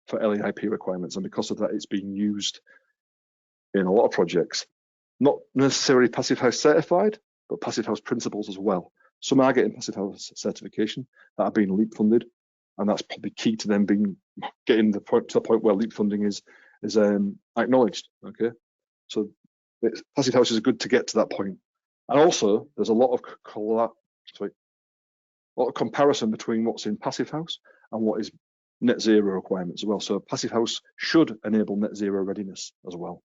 for LEIP requirements, and because of that, it's being used in a lot of projects. Not necessarily passive house certified, but passive house principles as well. Some are getting passive house certification that are being LEIP funded, and that's probably key to them getting to the point where LEIP funding is acknowledged. Okay, so passive houses are good to get to that point. And also, there's a lot of comparison between what's in passive house and what is net zero requirements as well. So passive house should enable net zero readiness as well.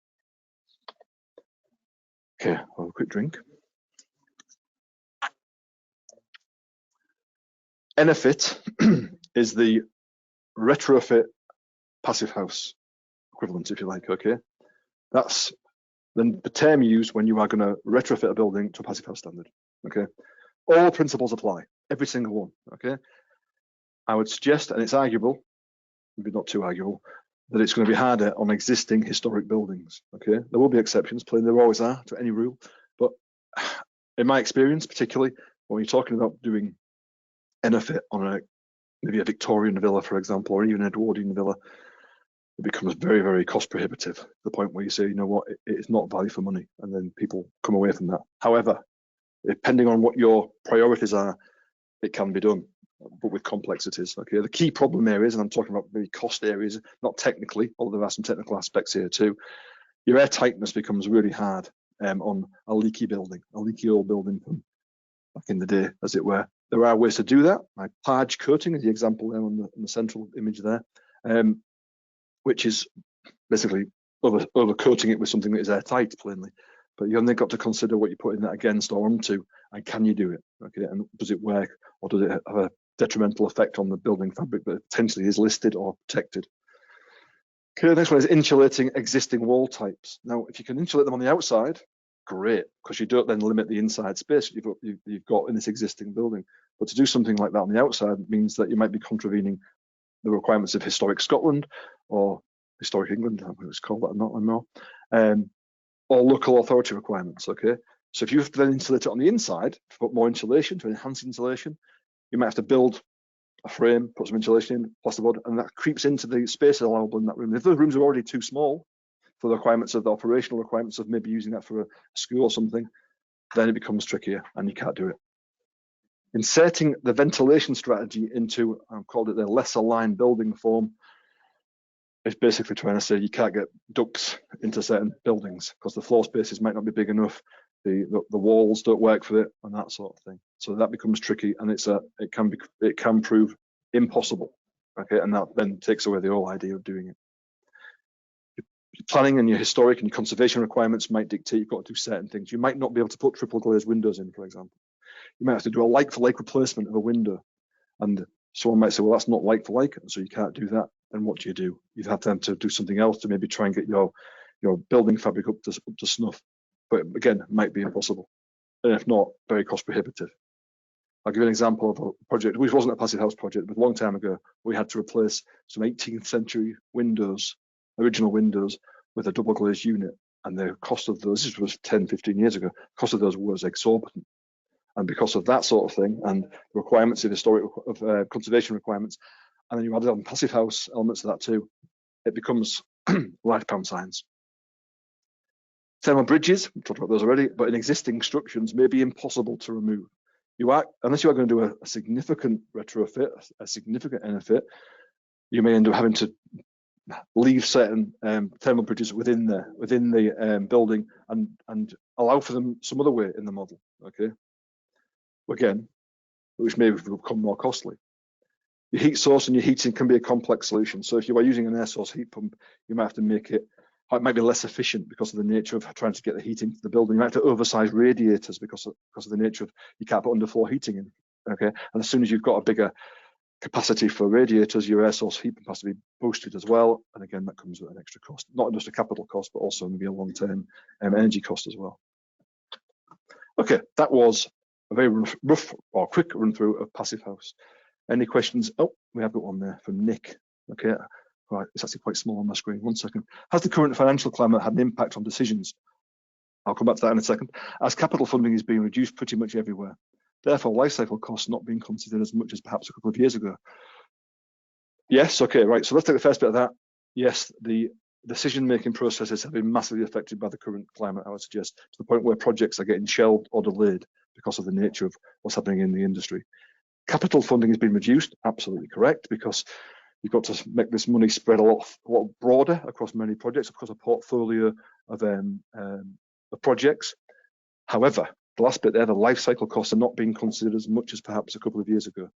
Okay, I'll have a quick drink. Enefit is the retrofit passive house equivalent, if you like, okay? That's the term used when you are going to retrofit a building to a passive house standard, okay? All principles apply, every single one, okay? I would suggest, and it's arguable, maybe not too arguable, that it's going to be harder on existing historic buildings, okay? There will be exceptions, plainly there always are to any rule, but in my experience, particularly when you're talking about doing Enefit on maybe a Victorian villa, for example, or even an Edwardian villa, it becomes very, very cost prohibitive to the point where you say, you know what, it is not value for money, and then people come away from that. However, depending on what your priorities are, it can be done, but with complexities. Okay, the key problem areas, and I'm talking about the cost areas, not technically, although there are some technical aspects here too. Your air tightness becomes really hard on a leaky building, a leaky old building from back in the day, as it were. There are ways to do that. Like Parge coating is the example there on the central image there, which is basically over coating it with something that is airtight, plainly. But you've only got to consider what you're putting that against or onto, and can you do it? Okay, and does it work, or does it have a detrimental effect on the building fabric that potentially is listed or protected? Okay, the next one is insulating existing wall types. Now, if you can insulate them on the outside, great, because you don't then limit the inside space you've got in this existing building. But to do something like that on the outside means that you might be contravening the requirements of historic Scotland or historic England, I don't know what it's called that, not anymore, or local authority requirements. Okay, so if you have to then insulate it on the inside, to put more insulation, to enhance insulation, you might have to build a frame, put some insulation in, plasterboard, and that creeps into the space allowable in that room. If those rooms are already too small for the requirements of the operational requirements of maybe using that for a school or something, then it becomes trickier and you can't do it. Inserting the ventilation strategy into, I've called it the less aligned building form, is basically trying to say you can't get ducts into certain buildings because the floor spaces might not be big enough, the walls don't work for it, and that sort of thing. So that becomes tricky, and it can prove impossible. Okay, and that then takes away the whole idea of doing it. Your planning and your historic and your conservation requirements might dictate you've got to do certain things. You might not be able to put triple glazed windows in, for example. You might have to do a like-for-like replacement of a window, and someone might say, well, that's not like-for-like, so you can't do that. Then what do? You have to do something else to maybe try and get your building fabric up to snuff. But again, it might be impossible, and if not, very cost prohibitive. I'll give you an example of a project, which wasn't a passive house project, but a long time ago, we had to replace some 18th century windows, original windows, with a double glazed unit. And the cost of those, this was 10, 15 years ago, the cost of those was exorbitant. And because of that sort of thing, and the requirements of historic conservation requirements, and then you added on passive house elements to that too, it becomes large pound signs. Thermal bridges, we talked about those already, but in existing structures may be impossible to remove. Unless you are going to do a significant retrofit, a significant NFit, you may end up having to leave certain thermal bridges within the building and allow for them some other way in the model. Okay, again, which may become more costly. Your heat source and your heating can be a complex solution. So if you are using an air source heat pump, you might have to make it might be less efficient because of the nature of trying to get the heat into the building. You might have to oversize radiators because of the nature of you can't put underfloor heating in. Okay, and as soon as you've got a bigger capacity for radiators, your air source heat pump has to be boosted as well. And again, that comes with an extra cost, not just a capital cost, but also maybe a long-term energy cost as well. Okay, that was a very rough or quick run through of passive house. Any questions? Oh, we have got one there from Nick. Okay, right, it's actually quite small on my screen. 1 second. Has the current financial climate had an impact on decisions? I'll come back to that in a second. As capital funding is being reduced pretty much everywhere, therefore life cycle costs not being considered as much as perhaps a couple of years ago. Yes, okay, right. So let's take the first bit of that. Yes, the decision-making processes have been massively affected by the current climate, I would suggest, to the point where projects are getting shelved or delayed because of the nature of what's happening in the industry. Capital funding has been reduced, absolutely correct, because you've got to make this money spread a lot broader across many projects, across a portfolio of projects. However, the last bit there, the life cycle costs are not being considered as much as perhaps a couple of years ago.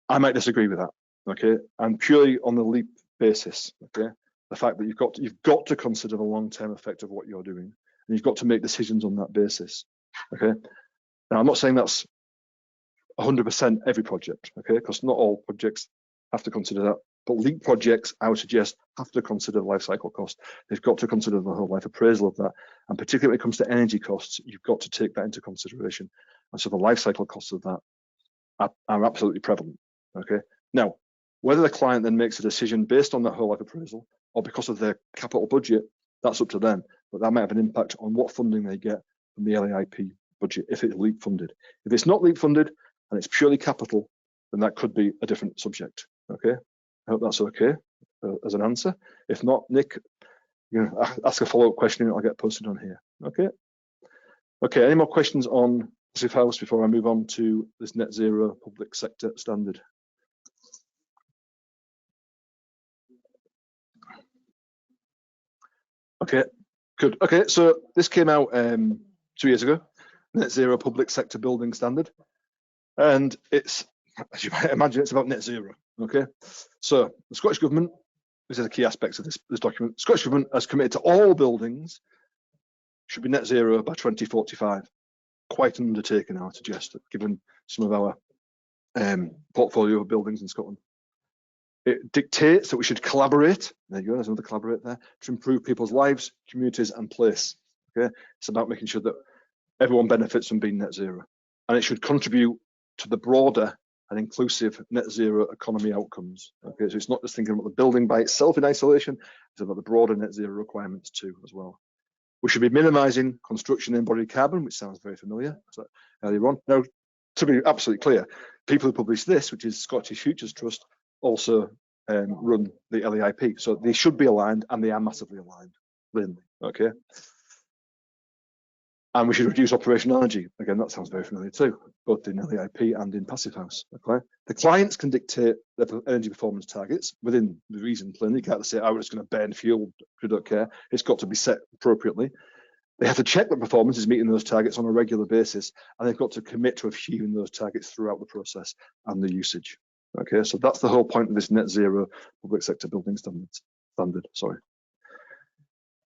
I might disagree with that, okay? And purely on the LEIP basis, okay? The fact that you've got to consider the long-term effect of what you're doing, and you've got to make decisions on that basis, okay? Now, I'm not saying that's 100% every project, okay? Because not all projects have to consider that. But LEIP projects, I would suggest, have to consider the life cycle cost. They've got to consider the whole life appraisal of that. And particularly when it comes to energy costs, you've got to take that into consideration. And so the life cycle costs of that are absolutely prevalent, okay? Now, whether the client then makes a decision based on that whole life appraisal or because of their capital budget, that's up to them. But that might have an impact on what funding they get from the LEIP budget if it's LEIP funded. If it's not LEIP funded and it's purely capital, then that could be a different subject, okay? I hope that's okay as an answer. If not, Nick, you know, ask a follow-up question and I'll get posted on here. Okay. Okay. Any more questions on passive house before I move on to this net zero public sector standard? Okay. Good. Okay. So this came out 2 years ago, net zero public sector building standard, and it's, as you might imagine, it's about net zero. Okay, so the Scottish Government, this is a key aspect of this document, the Scottish Government has committed to all buildings should be net zero by 2045. Quite an undertaking, I would suggest, given some of our portfolio of buildings in Scotland. It dictates that we should collaborate, there you go, there's another collaborate there, to improve people's lives, communities and place. Okay, it's about making sure that everyone benefits from being net zero. And it should contribute to the broader and inclusive net zero economy outcomes. Okay, so it's not just thinking about the building by itself in isolation, it's about the broader net zero requirements too as well. We should be minimising construction embodied carbon, which sounds very familiar earlier on. Now, to be absolutely clear, people who publish this, which is Scottish Futures Trust, also run the LEIP, so they should be aligned, and they are massively aligned, plainly. Okay. And we should reduce operational energy. Again, that sounds very familiar too, both in LEIP and in Passivhaus. Okay. The clients can dictate their energy performance targets within the reason, plainly. You can't say, oh, it's going to burn fuel, we don't care. It's got to be set appropriately. They have to check that performance is meeting those targets on a regular basis, and they've got to commit to achieving those targets throughout the process and the usage. Okay, so that's the whole point of this net zero public sector building standard.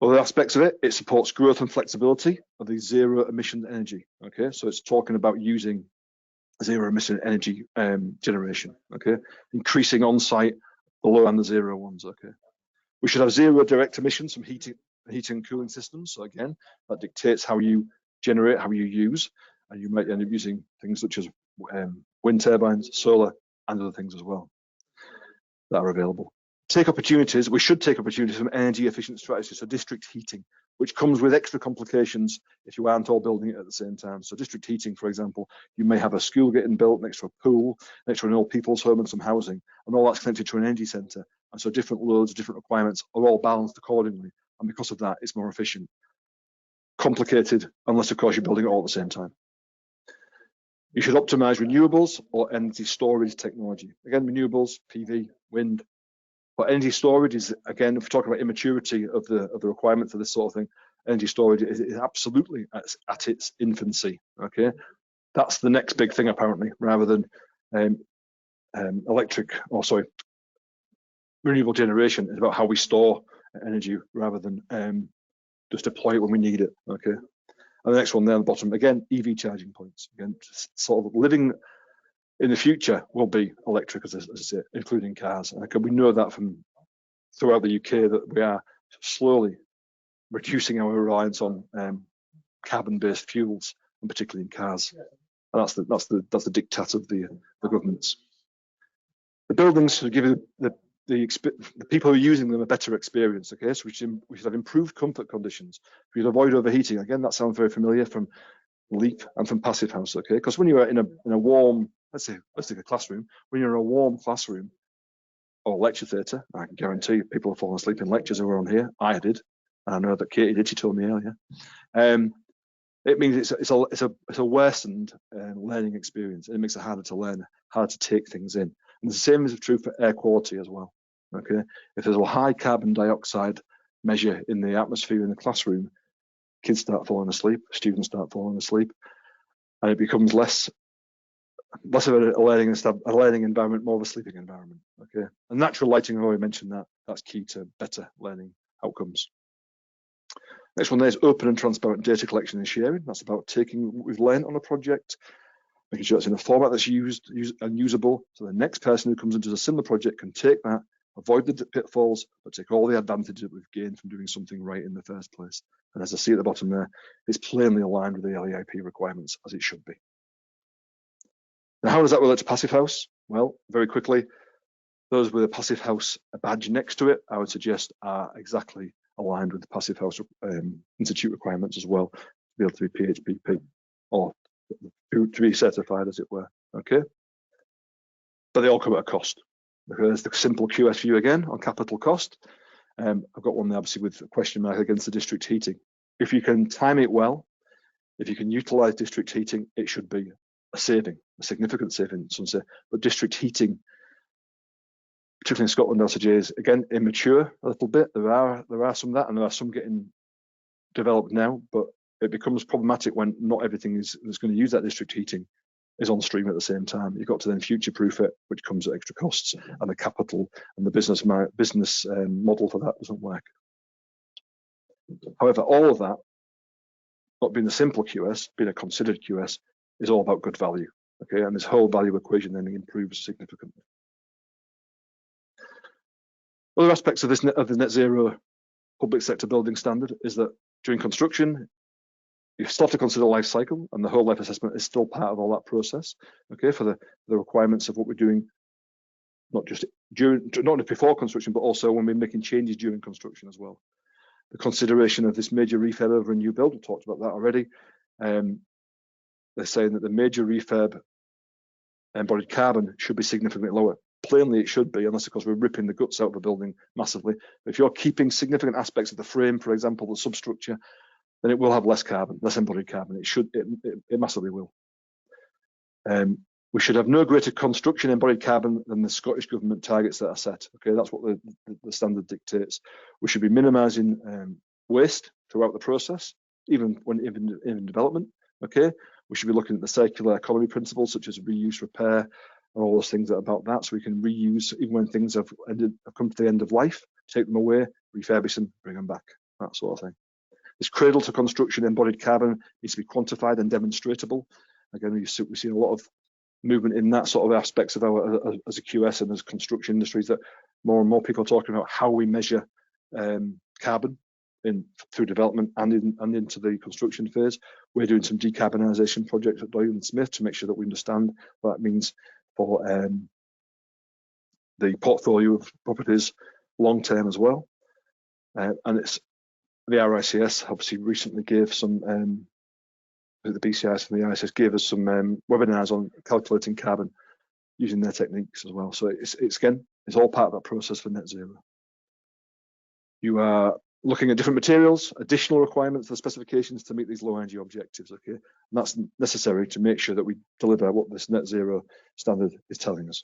Other aspects of it, it supports growth and flexibility of the zero emission energy. Okay, so it's talking about using zero emission energy generation. Okay, increasing on-site, the low and the zero ones. Okay, we should have zero direct emissions from heating and cooling systems. So again, that dictates how you generate, how you use, and you might end up using things such as wind turbines, solar, and other things as well that are available. We should take opportunities from energy efficient strategies, so district heating, which comes with extra complications if you aren't all building it at the same time. So district heating, for example, you may have a school getting built next to a pool, next to an old people's home and some housing, and all that's connected to an energy centre. And so different loads, different requirements are all balanced accordingly. And because of that, it's more efficient. Complicated, unless of course you're building it all at the same time. You should optimize renewables or energy storage technology. Again, renewables, PV, wind. But energy storage is, again, if we're talking about immaturity of the requirement for this sort of thing, energy storage is absolutely at its infancy. Okay, that's the next big thing apparently, rather than renewable generation is about how we store energy rather than just deploy it when we need it. Okay, and the next one there on the bottom, again, EV charging points. Again, sort of living in the future will be electric, as I say, including cars. And we know that from throughout the UK that we are slowly reducing our reliance on carbon-based fuels, and particularly in cars. And that's the diktat of the governments. The buildings should give you the people who are using them a better experience. Okay, so we should have improved comfort conditions. We should avoid overheating. Again, that sounds very familiar from LEIP and from Passivhaus. Okay, because when you are in a warm, let's take a classroom. When you're in a warm classroom or lecture theatre, I can guarantee you people have fallen asleep in lectures who are on here. I did, and I know that Katie did. She told me earlier. It means it's a worsened learning experience, and it makes it harder to learn, harder to take things in. And the same is true for air quality as well. Okay, if there's a high carbon dioxide measure in the atmosphere in the classroom, kids start falling asleep, students start falling asleep, and it becomes less of a learning environment, more of a sleeping environment. Okay, and natural lighting, I've already mentioned that. That's key to better learning outcomes. Next one there is open and transparent data collection and sharing. That's about taking what we've learned on a project, making sure it's in a format that's used and usable, so the next person who comes into a similar project can take that, avoid the pitfalls, but take all the advantages that we've gained from doing something right in the first place. And as I see at the bottom there, it's plainly aligned with the LEIP requirements, as it should be. Now, how does that relate to Passivhaus? Well, very quickly, those with a Passivhaus badge next to it, I would suggest are exactly aligned with the Passivhaus Institute requirements as well, to be able to be PHPP, or to be certified, as it were. Okay, but they all come at a cost. There's the simple QS view again on capital cost. I've got one there obviously with a question mark against the district heating. If you can time it well, if you can utilise district heating, it should be a saving, a significant saving, some say. But district heating, particularly in Scotland, LCJ is again immature a little bit. There are some of that, and there are some getting developed now, but it becomes problematic when not everything that's going to use that district heating is on stream at the same time. You've got to then future-proof it, which comes at extra costs, and the capital and the business model for that doesn't work. However, all of that, not being a simple QS, being a considered QS, is all about good value. Okay, and this whole value equation then improves significantly. Other aspects of the net zero public sector building standard is that during construction, you still have to consider life cycle, and the whole life assessment is still part of all that process. Okay, for the requirements of what we're doing, not only before construction, but also when we're making changes during construction as well. The consideration of this major refurb over a new build, we talked about that already. they're saying that the major refurb embodied carbon should be significantly lower. Plainly, it should be, unless of course we're ripping the guts out of the building massively. But if you're keeping significant aspects of the frame, for example, the substructure, then it will have less carbon, less embodied carbon. It massively will. We should have no greater construction embodied carbon than the Scottish Government targets that are set. Okay, that's what the standard dictates. We should be minimising waste throughout the process, even in development. Okay, we should be looking at the circular economy principles, such as reuse, repair, and all those things that are about that, so we can reuse even when things have come to the end of life, take them away, refurbish them, bring them back, that sort of thing. This cradle to construction embodied carbon needs to be quantified and demonstratable. Again, we've seen a lot of movement in that sort of aspects of our as a QS and as construction industries, that more and more people are talking about how we measure carbon through development and into the construction phase. We're doing some decarbonisation projects at Doig+Smith to make sure that we understand what that means for the portfolio of properties long term as well. And it's the RICS obviously recently gave some the BCIS and the ISS gave us some webinars on calculating carbon using their techniques as well. So it's again, it's all part of that process for net zero. You are looking at different materials, additional requirements for the specifications to meet these low energy objectives. Okay, and that's necessary to make sure that we deliver what this net zero standard is telling us.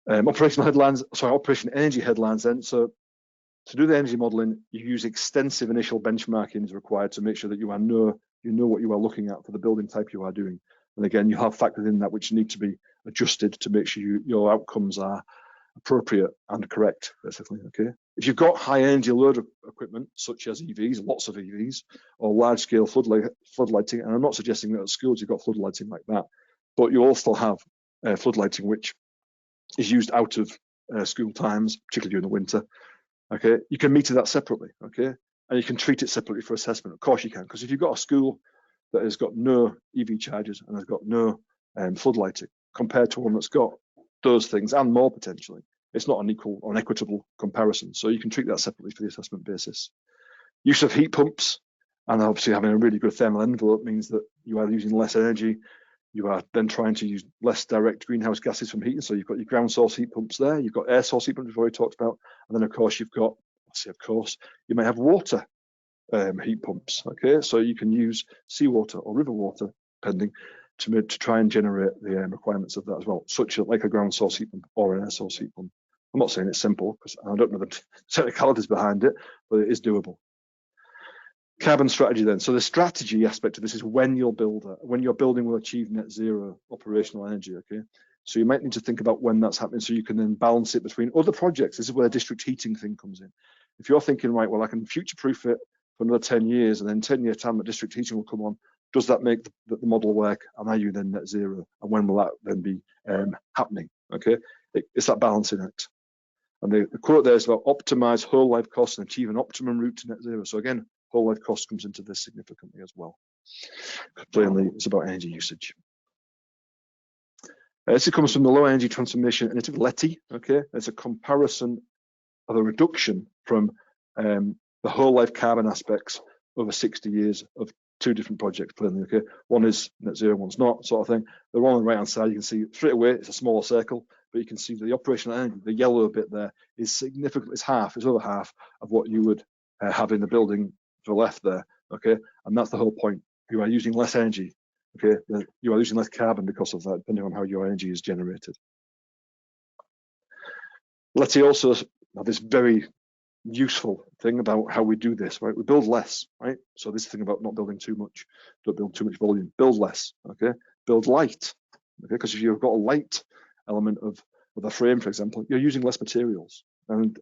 Operation energy headlines then. So to do the energy modelling, you use extensive initial benchmarking is required to make sure that you know what you are looking at for the building type you are doing. And again, you have factors in that which need to be adjusted to make sure your outcomes are appropriate and correct, basically. Okay. If you've got high energy load equipment such as EVs, lots of EVs, or large scale floodlighting, and I'm not suggesting that at schools you've got floodlighting like that, but you also have floodlighting which is used out of school times, particularly during the winter. Okay, you can meter that separately. Okay, and you can treat it separately for assessment. Of course you can, because if you've got a school that has got no EV chargers and has got no floodlighting compared to one that's got those things and more potentially, it's not an equal or an equitable comparison. So you can treat that separately for the assessment basis. Use of heat pumps, and obviously having a really good thermal envelope means that you are using less energy. You are then trying to use less direct greenhouse gases from heating. So you've got your ground source heat pumps there. You've got air source heat pumps we've already talked about. And then of course you've got, you may have water heat pumps. Okay, so you can use seawater or river water, depending, to try and generate the requirements of that as well, such as like a ground source heat pump or an air source heat pump. I'm not saying it's simple because I don't know the technicalities behind it, but it is doable. Carbon strategy then. So the strategy aspect of this is when your building will achieve net zero operational energy. Okay, so you might need to think about when that's happening, so you can then balance it between other projects. This is where the district heating thing comes in. If you're thinking, right, well, I can future-proof it for another 10 years, and then 10-year time, the district heating will come on. Does that make the model work? And are you then net zero? And when will that then be happening? Okay, it's that balancing act. And the quote there is about optimize whole life costs and achieve an optimum route to net zero. So again, whole life cost comes into this significantly as well. Plainly, it's about energy usage. This comes from the Low Energy Transformation Initiative, LEIP. Okay, it's a comparison of a reduction from the whole life carbon aspects over 60 years of two different projects. Plainly, okay, one is net zero, one's not, sort of thing. The one on the right hand side, you can see straight away it's a smaller circle, but you can see that the operational energy, the yellow bit there, is significant. It's over half of what you would have in the building to the left there. Okay, and that's the whole point. You are using less energy. Okay, you are using less carbon because of that, depending on how your energy is generated. Let's also have this very useful thing about how we do this, right? We build less, right? So this thing about not building too much, don't build too much volume, build less, okay? Build light, okay? Because if you've got a light element of a frame, for example, you're using less materials. And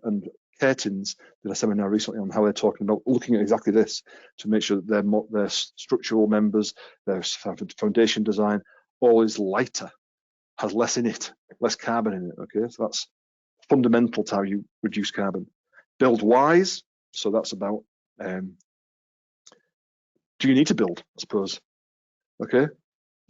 Curtins did a seminar recently on how they're talking about looking at exactly this to make sure that their structural members, their foundation design, all is lighter, has less in it, less carbon in it, okay? So that's fundamental to how you reduce carbon. Build wise, so that's about, do you need to build, I suppose, okay?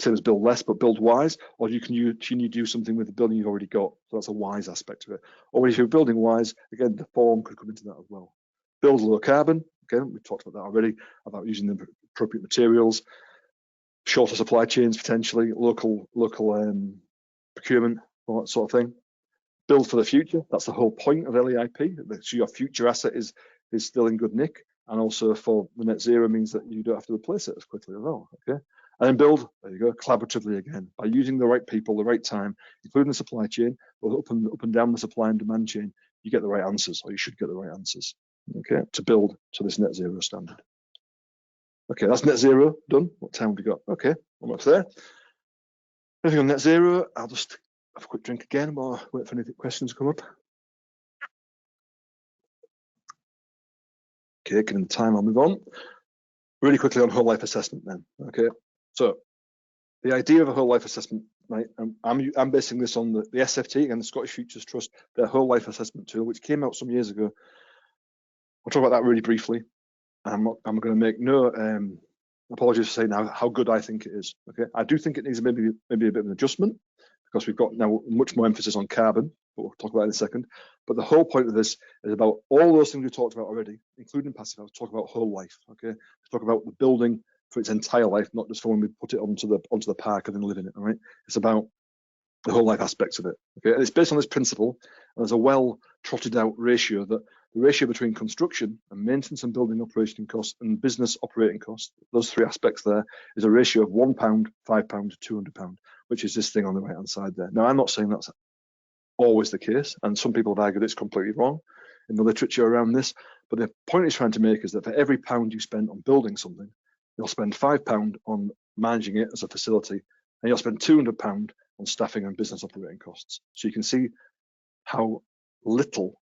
Same as build less, but build wise, or can you do something with the building you've already got? So that's a wise aspect of it. Or if you're building wise, again, the form could come into that as well. Build low carbon, again, we talked about that already, about using the appropriate materials, shorter supply chains potentially, local procurement, all that sort of thing. Build for the future. That's the whole point of LEIP. So your future asset is still in good nick, and also for the net zero means that you don't have to replace it as quickly as well. Okay, and then build. There you go. Collaboratively again, by using the right people, the right time, including the supply chain, both up and down the supply and demand chain. You get the right answers, or you should get the right answers. Okay, to build to this net zero standard. Okay, that's net zero done. What time have we got? Okay, almost there. Anything on net zero? I'll just have a quick drink again while I wait for any questions to come up. Okay, given the time, I'll move on. Really quickly on whole life assessment then. Okay, so the idea of a whole life assessment, right? I'm basing this on the SFT, again, the Scottish Futures Trust, their whole life assessment tool, which came out some years ago. I'll talk about that really briefly. I'm going to make no apologies for saying how good I think it is. Okay, I do think it needs maybe a bit of an adjustment because we've got now much more emphasis on carbon, but we'll talk about it in a second. But the whole point of this is about all those things we talked about already, including passive house. Talk about whole life. Okay, talk about the building for its entire life, not just for when we put it onto the park and then live in it. All right, it's about the whole life aspects of it. Okay, and it's based on this principle. And there's a well trotted out ratio that the ratio between construction and maintenance and building operating costs and business operating costs, those three aspects there, is a ratio of £1, £5, £200, which is this thing on the right hand side there. Now, I'm not saying that's always the case, and some people have argued it's completely wrong in the literature around this, but the point he's trying to make is that for every pound you spend on building something, you'll spend £5 on managing it as a facility, and you'll spend £200 on staffing and business operating costs. So you can see how little,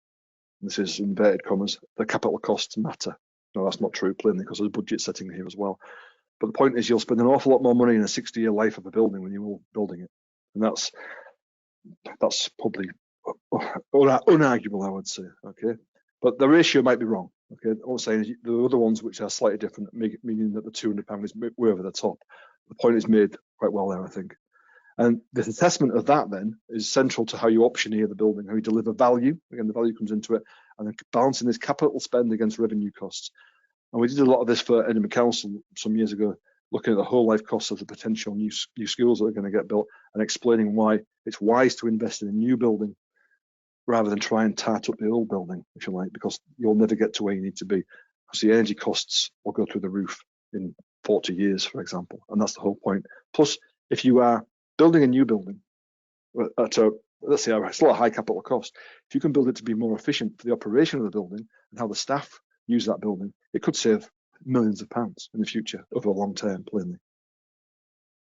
this is inverted commas, the capital costs matter. No, that's not true, plainly, because there's budget setting here as well. But the point is, you'll spend an awful lot more money in a 60-year life of a building when you're building it, and that's probably unarguable, I would say. Okay, but the ratio might be wrong. Okay, all I'm saying is the other ones which are slightly different, meaning that the £200 is way over the top. The point is made quite well there, I think. And the assessment of that then is central to how you optioneer the building, how you deliver value. Again, the value comes into it, and then balancing this capital spend against revenue costs. And we did a lot of this for Edinburgh Council some years ago, looking at the whole life costs of the potential new schools that are going to get built and explaining why it's wise to invest in a new building rather than try and tart up the old building, if you like, because you'll never get to where you need to be. Because the energy costs will go through the roof in 40 years, for example. And that's the whole point. Plus, if you are building a new building at let's say still a high capital cost, if you can build it to be more efficient for the operation of the building and how the staff use that building, it could save millions of pounds in the future over a long term, plainly,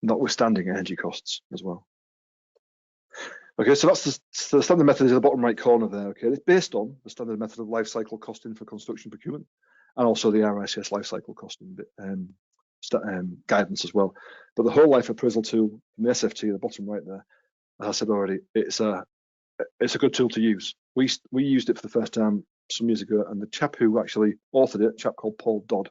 notwithstanding energy costs as well. Okay, so that's the standard method is in the bottom right corner there. Okay, it's based on the standard method of life cycle costing for construction procurement, and also the RICS life cycle costing guidance as well. But the whole life appraisal tool from the SFT, the bottom right there, as I said already, it's a good tool to use. We used it for the first time some years ago, and the chap who actually authored it, a chap called Paul Dodd,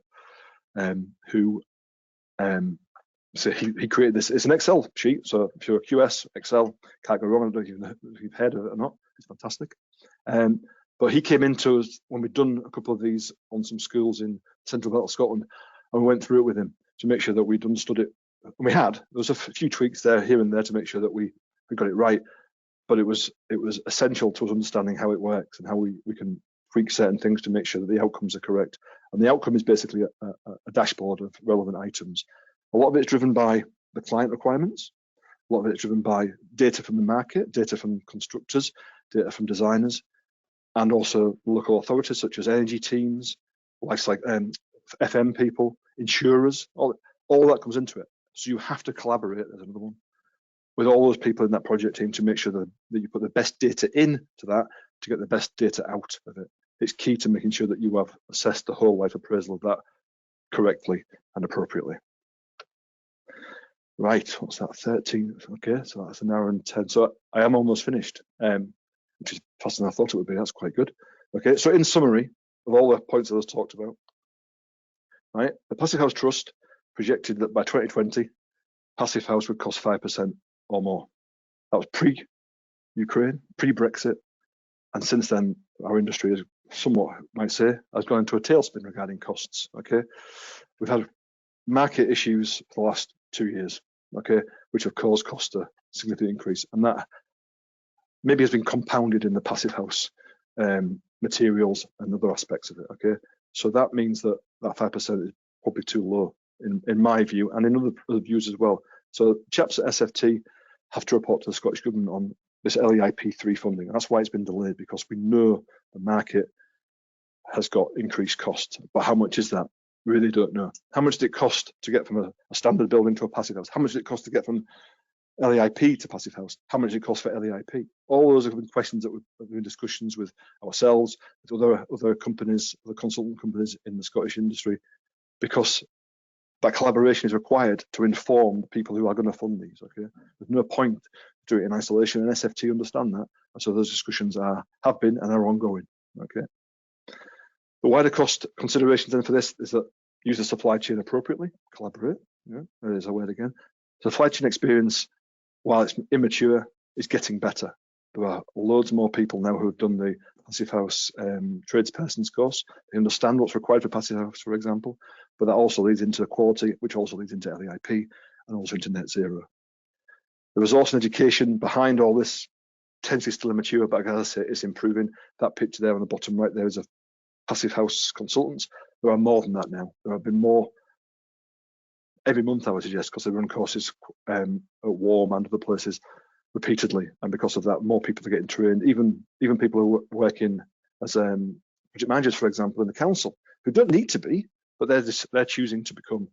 so he created this. It's an Excel sheet, so if you're a QS, Excel can't go wrong. I don't know if you've heard of it or not. It's fantastic. But he came into us when we'd done a couple of these on some schools in Central Belt of Scotland, and we went through it with him to make sure that we'd understood it. And there was a few tweaks there, here and there, to make sure that we got it right. But it was essential to us understanding how it works and how we can tweak certain things to make sure that the outcomes are correct. And the outcome is basically a dashboard of relevant items. A lot of it is driven by the client requirements. A lot of it is driven by data from the market, data from constructors, data from designers, and also local authorities such as energy teams, FM people, insurers. All that comes into it. So you have to collaborate, as another one, with all those people in that project team to make sure that you put the best data in to that to get the best data out of it. It's key to making sure that you have assessed the whole life appraisal of that correctly and appropriately. Right, what's that, 13? Okay, so that's an hour and 10. So I am almost finished, which is faster than I thought it would be. That's quite good. Okay, so in summary of all the points that I was talked about, right, the Passive House Trust projected that by 2020, Passive House would cost 5% or more. That was pre-Ukraine, pre-Brexit, and since then, our industry has somewhat, might say, has gone into a tailspin regarding costs. Okay, we've had market issues for the last 2 years, okay, which have caused cost a significant increase, and that maybe has been compounded in the passive house materials and other aspects of it, okay. So that means that 5% is probably too low in my view, and in other views as well. So chaps at SFT have to report to the Scottish Government on this LEIP 3 funding. That's why it's been delayed, because we know the market has got increased cost, but how much is that? Really don't know. How much did it cost to get from a standard building to a passive house? How much did it cost to get from LEIP to passive house? How much did it cost for LEIP? All those have been questions that we've been in discussions with ourselves, with other companies, other consultant companies in the Scottish industry, because that collaboration is required to inform the people who are going to fund these. Okay, there's no point doing it in isolation, and SFT understand that, and so those discussions have been and are ongoing. Okay, the wider cost considerations then for this is that use the supply chain appropriately, collaborate. Yeah, there is a word again. Supply chain experience, while it's immature, is getting better. There are loads more people now who have done the passive house tradesperson's course. They understand what's required for passive house, for example, but that also leads into quality, which also leads into LEIP and also into net zero. The resource and education behind all this potentially still immature, but as I say, it's improving. That picture there on the bottom right there is of passive house consultants. There are more than that now. There have been more every month, I would suggest, because they run courses at Warm and other places repeatedly, and because of that, more people are getting trained. Even people who are working as project managers, for example, in the council, who don't need to be, but they're choosing to become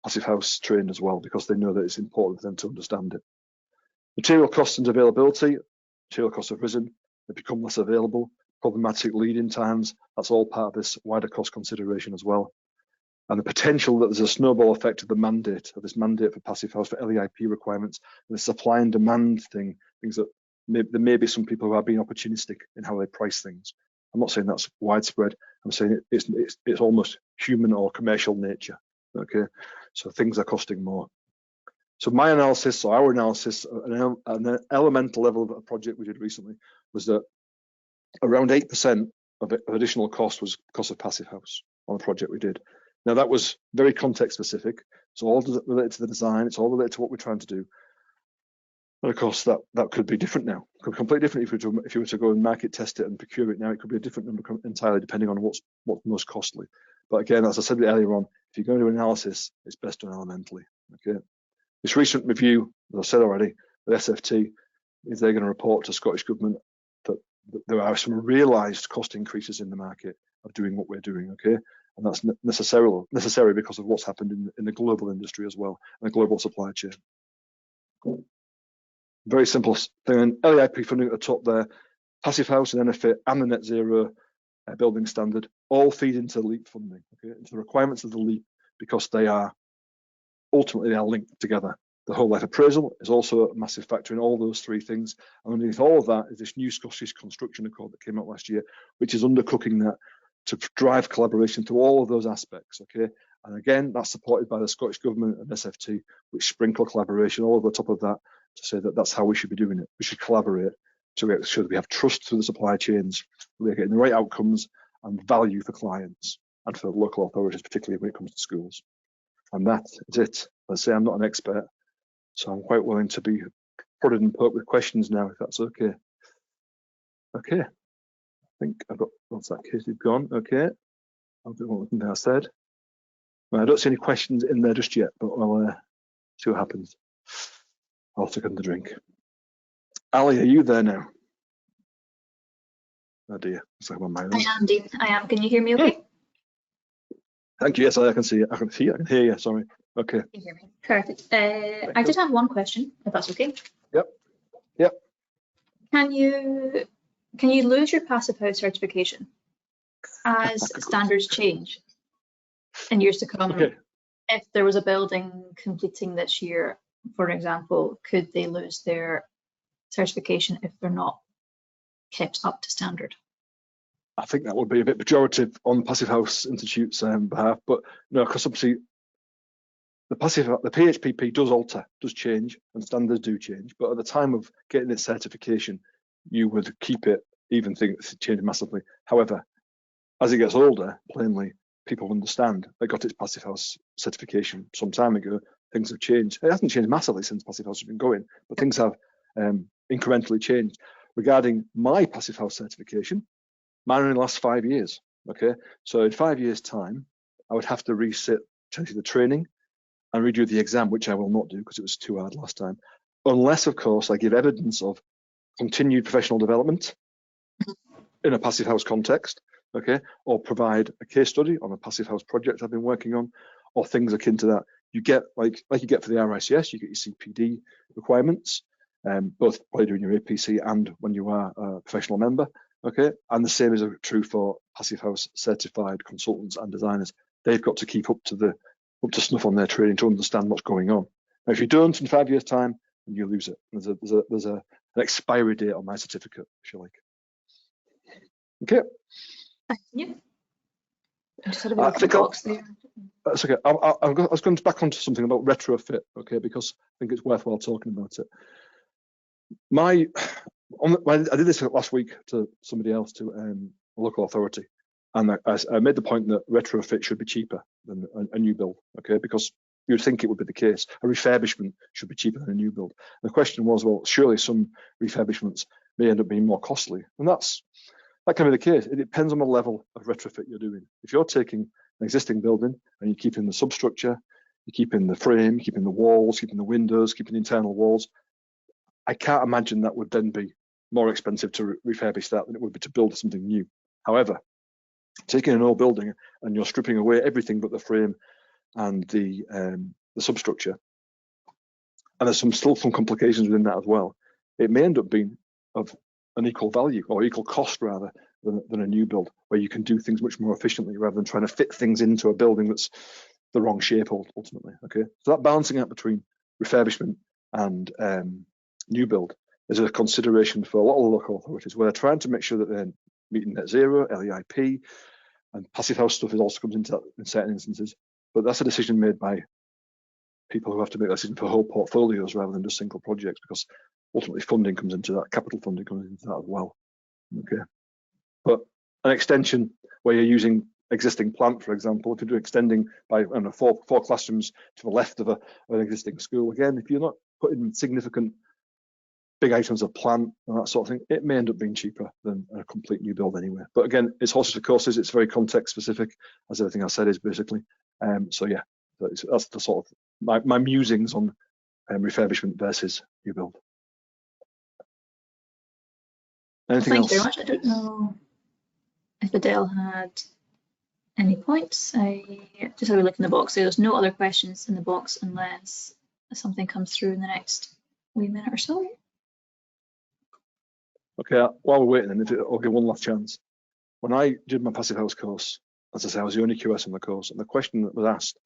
passive house trained as well, because they know that it's important for them to understand it. Material costs and availability. Material costs have risen. They've become less available. Problematic lead-in times. That's all part of this wider cost consideration as well. And the potential that there's a snowball effect of the mandate, of this mandate for passive house for LEIP requirements, and the supply and demand thing, things that there may be some people who are being opportunistic in how they price things. I'm not saying that's widespread. I'm saying it's almost human or commercial nature. Okay, so things are costing more. So my analysis, or our analysis, an elemental level of a project we did recently was that around 8% of additional cost was cost of passive house on the project we did. Now that was very context specific. It's all related to the design. It's all related to what we're trying to do. And of course, that could be different now. It could be completely different if you were to go and market test it and procure it now. It could be a different number entirely, depending on what's most costly. But again, as I said earlier on, if you're going to do analysis, it's best done elementally. Okay. This recent review, as I said already, with SFT, is they're going to report to Scottish Government that there are some realised cost increases in the market of doing what we're doing. Okay. And that's necessary because of what's happened in the global industry as well, and the global supply chain. Very simple thing. LEIP funding at the top there, passive house and NFIT and the net zero building standard all feed into LEIP funding, okay, into the requirements of the LEIP, because they are ultimately linked together. The Whole Life Appraisal is also a massive factor in all those three things. And underneath all of that is this new Scottish Construction Accord that came out last year, which is undercooking that to drive collaboration through all of those aspects, okay? And again, that's supported by the Scottish Government and SFT, which sprinkle collaboration all over the top of that to say that that's how we should be doing it. We should collaborate to make sure that we have trust through the supply chains, we're getting the right outcomes and value for clients and for local authorities, particularly when it comes to schools. And that is it. Let's say I'm not an expert, so I'm quite willing to be prodded and poked with questions now, if that's okay. Okay, I think I've got, what's that case you've gone? Okay, I'll do what I said. Well, I don't see any questions in there just yet, but I'll see what happens. I'll take another drink. Ali, are you there now? Oh dear, it's like one mile. I am, Dean. I am. Can you hear me okay? Thank you. Yes, I can see you. I can hear you. Sorry. Okay. Can you hear me? Perfect. I did have one question, if that's okay. Yep. Yep. Can you lose your passive house certification as standards change in years to come? Okay. If there was a building completing this year, for example, could they lose their certification if they're not kept up to standard? I think that would be a bit pejorative on Passive House Institute's behalf, but no, because obviously the PHPP does change, and standards do change. But at the time of getting its certification, you would keep it, even things change massively. However, as it gets older, plainly, people understand. It got its Passive House certification some time ago. Things have changed. It hasn't changed massively since Passive House has been going, but things have incrementally changed. Regarding my Passive House certification, mine in the last 5 years. Okay, so in 5 years' time, I would have to resit the training and redo the exam, which I will not do because it was too hard last time, unless, of course, I give evidence of continued professional development in a Passive House context, okay, or provide a case study on a Passive House project I've been working on, or things akin to that. You get, like you get for the RICS, you get your CPD requirements, both while you're doing your APC and when you are a professional member, okay, and the same is true for Passive House certified consultants and designers. They've got to keep up to snuff on their training to understand what's going on. Now, if you don't in 5 years' time, then you lose it. There's an expiry date on my certificate, if you like. Okay. Thank you. Just had a bit of a box there. That's okay. I was going back onto something about retrofit, okay, because I think it's worthwhile talking about it. I did this last week to somebody else, to a local authority, and I made the point that retrofit should be cheaper than a new build, okay, because you'd think it would be the case. A refurbishment should be cheaper than a new build. And the question was, well, surely some refurbishments may end up being more costly, and that can be the case. It depends on the level of retrofit you're doing. If you're taking an existing building and you're keeping the substructure, you're keeping the frame, you're keeping the walls, keeping the windows, keeping the internal walls, I can't imagine that would then be more expensive to refurbish that than it would be to build something new. However, taking an old building and you're stripping away everything but the frame and the substructure, and there's still some complications within that as well, it may end up being of an equal value, or equal cost rather, than a new build, where you can do things much more efficiently rather than trying to fit things into a building that's the wrong shape ultimately. Okay, so that balancing out between refurbishment and new build is a consideration for a lot of local authorities, where they're trying to make sure that they're meeting net zero, LEIP, and Passive House stuff also comes into that in certain instances. But that's a decision made by people who have to make that decision for whole portfolios rather than just single projects, because ultimately funding comes into that, capital funding comes into that as well. Okay, but an extension where you're using existing plant, for example, if you're extending by, I don't know, four classrooms to the left of an existing school, again, if you're not putting significant big items of plant and that sort of thing, it may end up being cheaper than a complete new build anyway. But again, it's horses for courses. It's very context specific, as everything I said is basically. So yeah, that's the sort of my musings on refurbishment versus new build. Anything else? Thank you very much. I don't know if Adele had any points. I just had a look in the box. There's no other questions in the box unless something comes through in the next wee minute or so. Okay, while we're waiting, I'll give one last chance. When I did my Passive House course, as I say, I was the only QS on the course, and the question that was asked,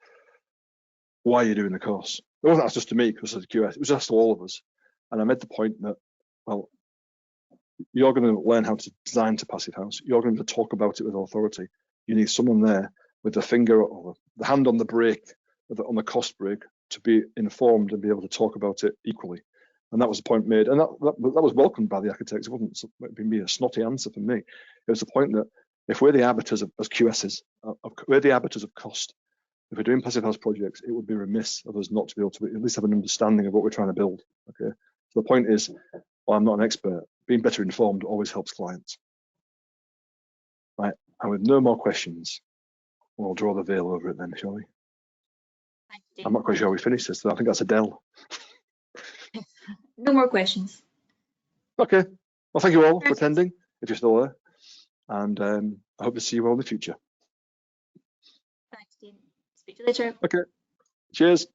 why are you doing the course? It wasn't asked just to me because I was a QS, it was asked to all of us. And I made the point that, well, you're going to learn how to design to Passive House. You're going to talk about it with authority. You need someone there with the finger or the hand on the brake, on the cost brake, to be informed and be able to talk about it equally. And that was the point made, and that was welcomed by the architects. It wasn't be a snotty answer for me. It was the point that if we're the arbiters as QSs, we're the arbiters of cost. If we're doing Passive House projects, it would be remiss of us not to be able to at least have an understanding of what we're trying to build. Okay, so the point is, well, I'm not an expert. Being better informed always helps clients. Right, and with no more questions, we'll draw the veil over it then, shall we? Thank you. I'm not quite sure we finished this, so I think that's Adele. No more questions. Okay, well, thank you all for attending, if you're still there, and I hope to see you all in the future. Thanks, Dean. Speak to you later. Okay, cheers.